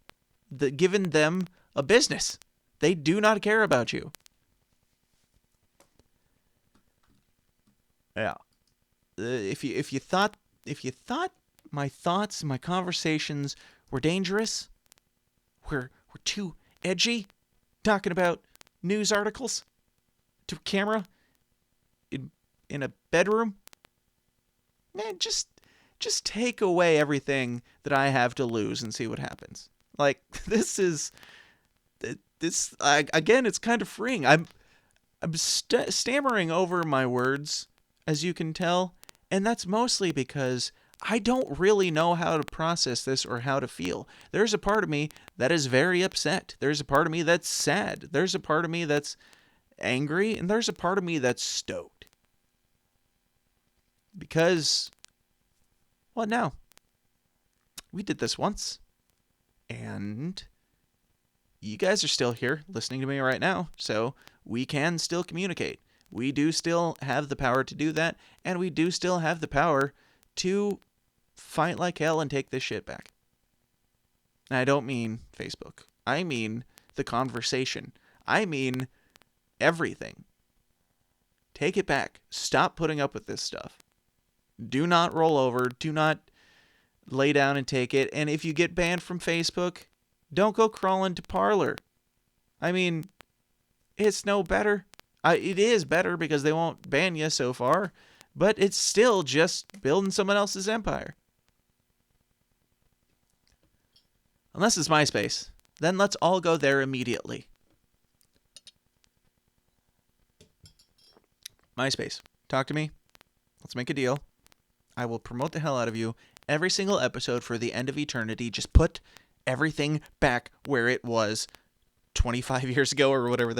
given them a business. They do not care about you. Yeah. If you thought my thoughts, my conversations were dangerous, were too edgy, talking about news articles to a camera in a bedroom, man, just take away everything that I have to lose and see what happens. Like, again, it's kind of freeing. I'm stammering over my words, as you can tell, and that's mostly because I don't really know how to process this or how to feel. There's a part of me that is very upset. There's a part of me that's sad. There's a part of me that's angry, and there's a part of me that's stoked. Because, well, now, we did this once, and you guys are still here listening to me right now, so we can still communicate. We do still have the power to do that, and we do still have the power to fight like hell and take this shit back. And I don't mean Facebook. I mean the conversation. I mean everything. Take it back. Stop putting up with this stuff. Do not roll over. Do not lay down and take it. And if you get banned from Facebook, don't go crawling to Parler. I mean, it's no better. It is better because they won't ban you so far, but it's still just building someone else's empire. Unless it's MySpace. Then let's all go there immediately. MySpace. Talk to me. Let's make a deal. I will promote the hell out of you every single episode for the end of eternity. Just put everything back where it was 25 years ago or however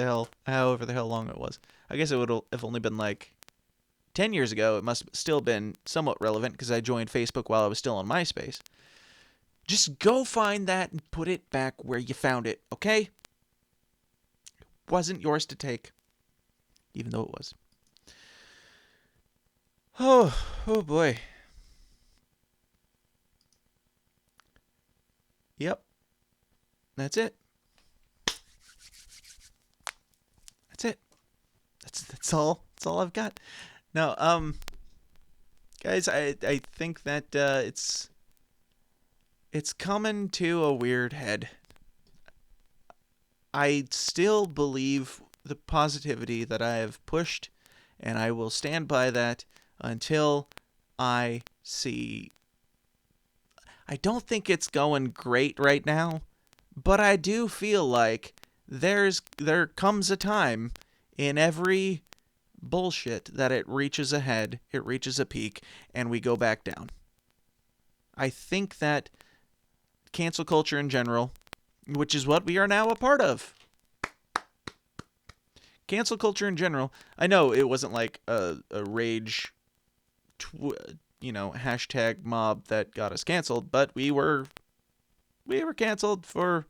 the hell long it was. I guess it would have only been like 10 years ago. It must have still been somewhat relevant because I joined Facebook while I was still on MySpace. Just go find that and put it back where you found it, okay? It wasn't yours to take, even though it was. Oh boy. Yep. That's it. That's it. That's all. That's all I've got. Now, guys, I think that it's coming to a weird head. I still believe the positivity that I have pushed, and I will stand by that until I see. I don't think it's going great right now, but I do feel like there comes a time in every bullshit that it reaches a head, it reaches a peak, and we go back down. I think that cancel culture in general, which is what we are now a part of. Cancel culture in general. I know it wasn't like a rage, hashtag mob that got us canceled, but we were canceled for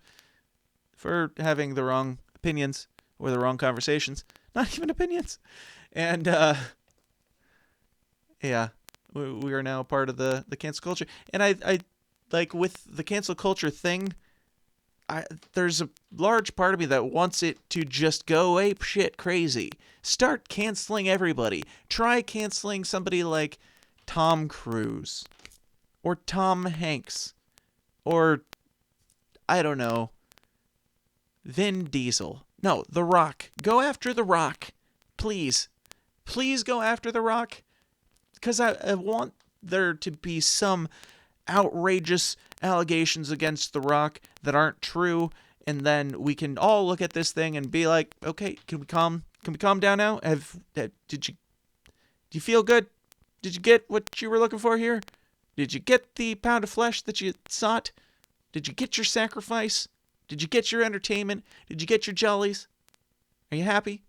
having the wrong opinions or the wrong conversations. Not even opinions. And yeah, we are now part of the cancel culture. And I like with the cancel culture thing, there's a large part of me that wants it to just go ape shit crazy. Start canceling everybody. Try canceling somebody like Tom Cruise or Tom Hanks or, I don't know, Vin Diesel. No, The Rock. Go after The Rock. Please. Please go after The Rock. Because I want there to be some outrageous allegations against The Rock that aren't true, and then we can all look at this thing and be like, okay, can we calm down now? Do you feel good? Did you get what you were looking for here? Did you get the pound of flesh that you sought? Did you get your sacrifice? Did you get your entertainment? Did you get your jollies? Are you happy?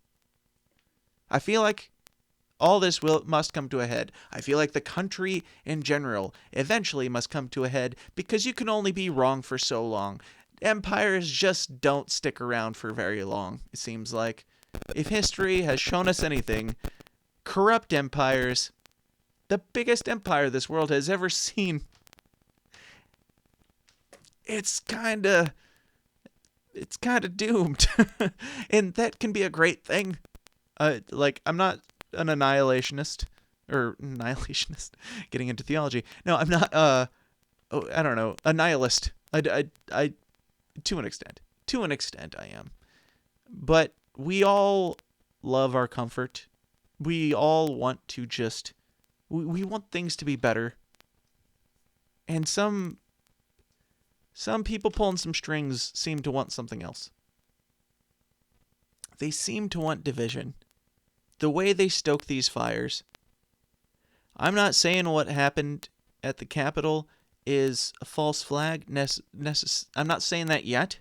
I feel like all this must come to a head. I feel like the country in general eventually must come to a head because you can only be wrong for so long. Empires just don't stick around for very long, it seems like. If history has shown us anything, corrupt empires, the biggest empire this world has ever seen, it's kind of doomed. And that can be a great thing. I'm not an annihilationist, getting into theology. No, I'm not, I don't know, a nihilist. I, to an extent I am. But we all love our comfort. We all want to just, we want things to be better. And some people pulling some strings seem to want something else. They seem to want division. The way they stoke these fires. I'm not saying what happened at the Capitol is a false flag. I'm not saying that yet.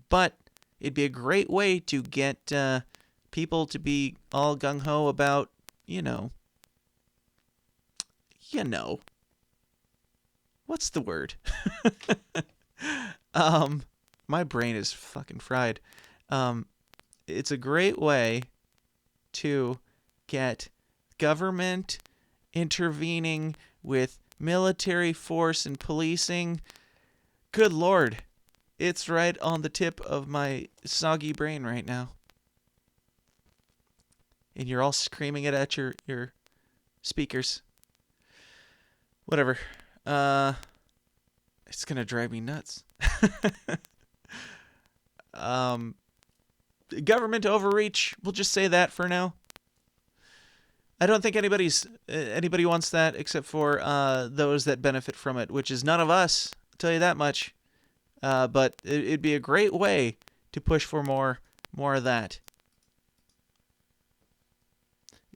But it'd be a great way to get people to be all gung-ho about, what's the word? My brain is fucking fried. It's a great way to get government intervening with military force and policing. Good Lord. It's right on the tip of my soggy brain right now. And you're all screaming it at your speakers. Whatever. It's gonna drive me nuts. um, Government overreach. We'll just say that for now. I don't think anybody wants that except for those that benefit from it, which is none of us. I'll tell you that much. But it'd be a great way to push for more of that.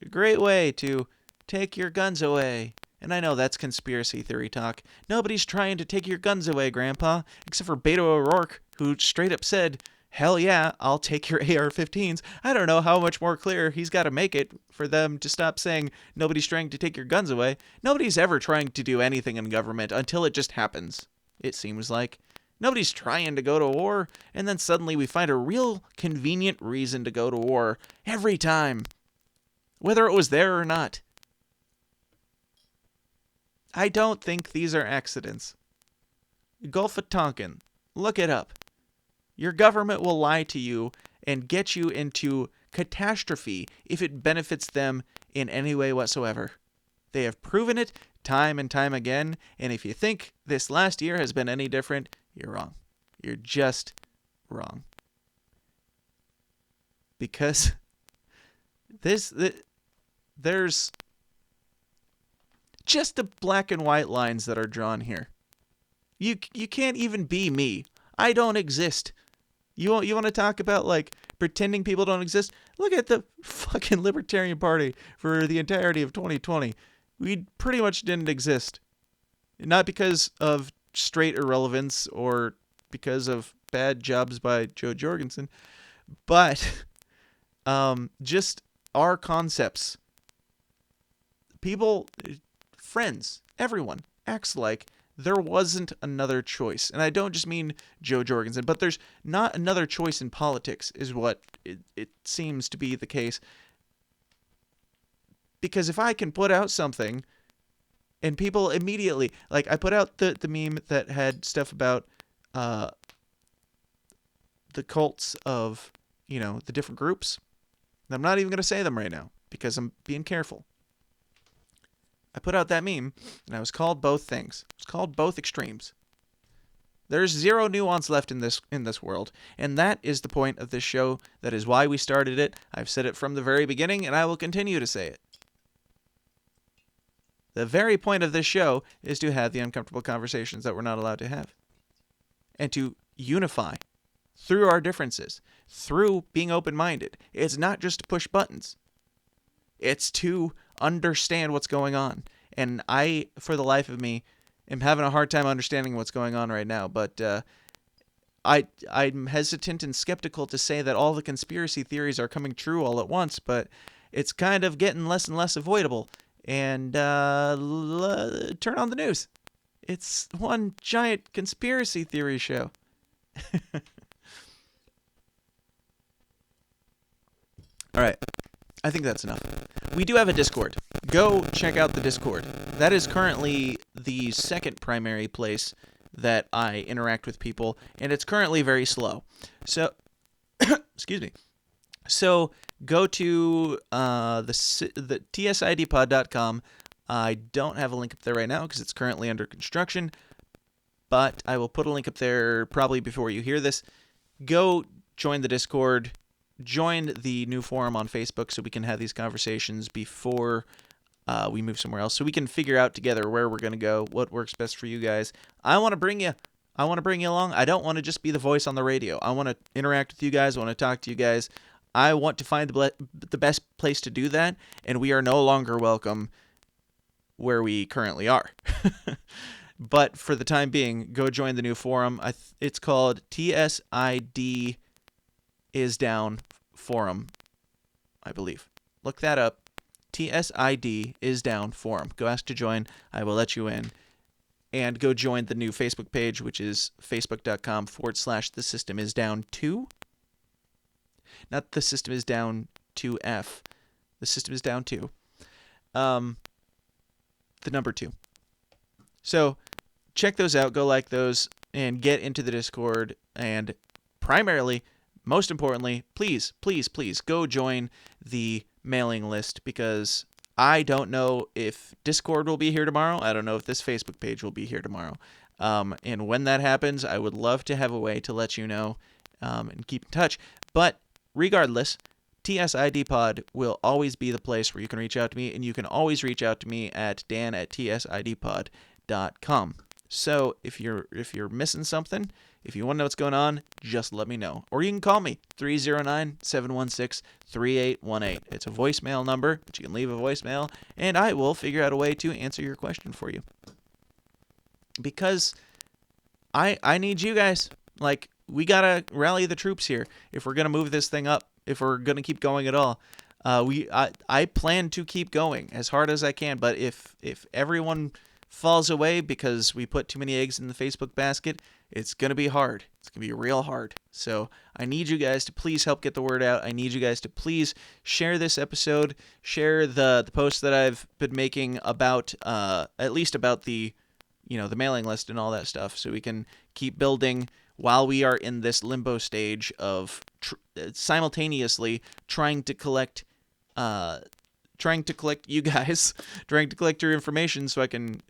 A great way to take your guns away. And I know that's conspiracy theory talk. Nobody's trying to take your guns away, Grandpa, except for Beto O'Rourke, who straight up said, hell yeah, I'll take your AR-15s. I don't know how much more clear he's got to make it for them to stop saying nobody's trying to take your guns away. Nobody's ever trying to do anything in government until it just happens, it seems like. Nobody's trying to go to war, and then suddenly we find a real convenient reason to go to war every time, whether it was there or not. I don't think these are accidents. Gulf of Tonkin. Look it up. Your government will lie to you and get you into catastrophe if it benefits them in any way whatsoever. They have proven it time and time again, and if you think this last year has been any different, you're wrong. You're just wrong. Because there's just the black and white lines that are drawn here. You can't even be me. I don't exist. You want to talk about like pretending people don't exist? Look at the fucking Libertarian Party for the entirety of 2020. We pretty much didn't exist. Not because of straight irrelevance or because of bad jobs by Joe Jorgensen, but just our concepts. People, friends, everyone acts like there wasn't another choice. And I don't just mean Joe Jorgensen, but there's not another choice in politics is what it seems to be the case. Because if I can put out something and people immediately, like I put out the meme that had stuff about the cults of, the different groups. And I'm not even going to say them right now because I'm being careful. I put out that meme, and I was called both things. I was called both extremes. There's zero nuance left in this world, and that is the point of this show. That is why we started it. I've said it from the very beginning, and I will continue to say it. The very point of this show is to have the uncomfortable conversations that we're not allowed to have, and to unify through our differences, through being open-minded. It's not just to push buttons. It's to understand what's going on. And I, for the life of me, am having a hard time understanding what's going on right now. But I'm hesitant and skeptical to say that all the conspiracy theories are coming true all at once, but it's kind of getting less and less avoidable. And turn on the news. It's one giant conspiracy theory show. All right. I think that's enough. We do have a Discord. Go check out the Discord. That is currently the second primary place that I interact with people, and it's currently very slow. So, excuse me. So go to the tsidpod.com. I don't have a link up there right now because it's currently under construction, but I will put a link up there probably before you hear this. Go join the Discord. Join the new forum on Facebook so we can have these conversations before we move somewhere else, so we can figure out together where we're going to go, what works best for you guys. I want to bring you along. I don't want to just be the voice on the radio. I want to interact with you guys. I want to talk to you guys. I want to find the best place to do that, and we are no longer welcome where we currently are. But for the time being, go join the new forum. It's called TSID is down forum, I believe. Look that up. TSID is down forum. Go ask to join. I will let you in. And go join the new Facebook page, which is facebook.com/the system is down 2. Not the system is down 2F. The system is down 2. The number 2. So check those out. Go like those and get into the Discord. And primarily, most importantly, please, please, please go join the mailing list because I don't know if Discord will be here tomorrow. I don't know if this Facebook page will be here tomorrow. And when that happens, I would love to have a way to let you know and keep in touch. But regardless, TSIDpod will always be the place where you can reach out to me, and you can always reach out to me at dan@tsidpod.com. So if you're missing something, if you want to know what's going on, just let me know. Or you can call me, 309-716-3818. It's a voicemail number, but you can leave a voicemail, and I will figure out a way to answer your question for you. Because I need you guys. Like, we got to rally the troops here if we're going to move this thing up, if we're going to keep going at all. I plan to keep going as hard as I can, but if everyone falls away because we put too many eggs in the Facebook basket, it's going to be hard. It's going to be real hard. So I need you guys to please help get the word out. I need you guys to please share this episode, share the posts that I've been making about, at least about the mailing list and all that stuff, so we can keep building while we are in this limbo stage of simultaneously trying to collect you guys, trying to collect your information so I can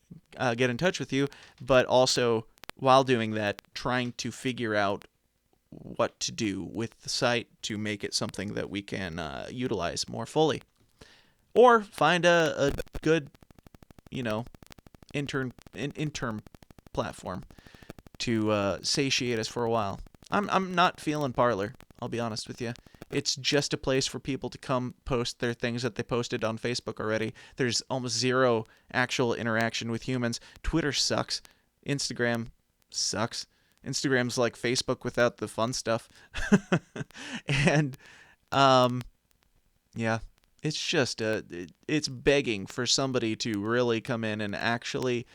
get in touch with you, but also while doing that, trying to figure out what to do with the site to make it something that we can utilize more fully, or find a good, intern platform to satiate us for a while. I'm not feeling Parler, I'll be honest with you. It's just a place for people to come post their things that they posted on Facebook already. There's almost zero actual interaction with humans. Twitter sucks. Instagram sucks. Instagram's like Facebook without the fun stuff. And yeah, it's just it's begging for somebody to really come in and actually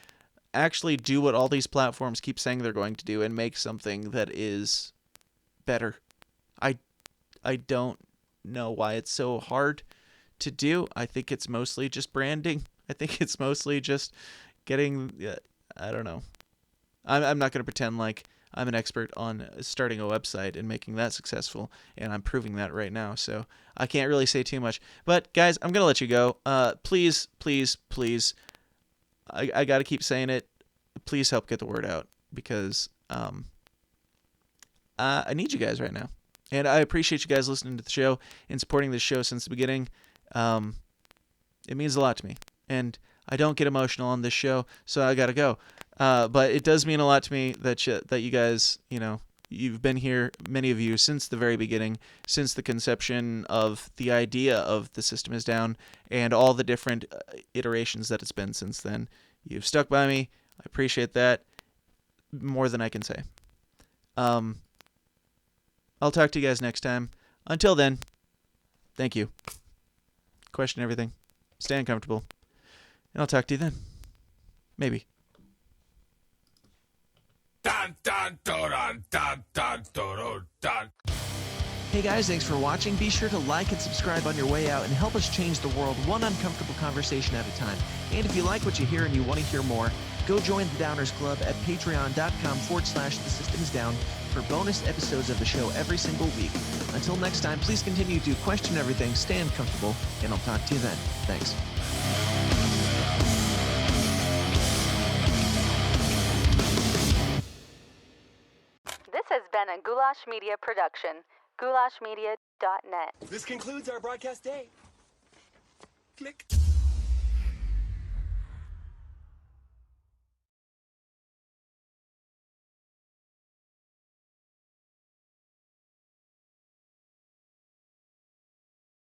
do what all these platforms keep saying they're going to do and make something that is better. I don't know why it's so hard to do. I think it's mostly just branding. I think it's mostly just getting, I don't know. I'm not going to pretend like I'm an expert on starting a website and making that successful, and I'm proving that right now, so I can't really say too much. But guys, I'm going to let you go. Please, please, please, I got to keep saying it. Please help get the word out, because I need you guys right now. And I appreciate you guys listening to the show and supporting this show since the beginning. It means a lot to me. And I don't get emotional on this show, so I got to go. But it does mean a lot to me that you guys, you've been here, many of you, since the very beginning, since the conception of the idea of The System Is Down and all the different iterations that it's been since then. You've stuck by me. I appreciate that more than I can say. I'll talk to you guys next time. Until then, thank you. Question everything. Stay uncomfortable. And I'll talk to you then. Maybe. Dun, dun, dun, dun, dun, dun, dun. Hey guys, thanks for watching. Be sure to like and subscribe on your way out and help us change the world one uncomfortable conversation at a time. And if you like what you hear and you want to hear more, go join the Downers Club at patreon.com/thesystemsdown for bonus episodes of the show every single week. Until next time, please continue to question everything, stay uncomfortable, and I'll talk to you then. Thanks. This has been a Goulash Media production. goulashmedia.net. This concludes our broadcast day. Click.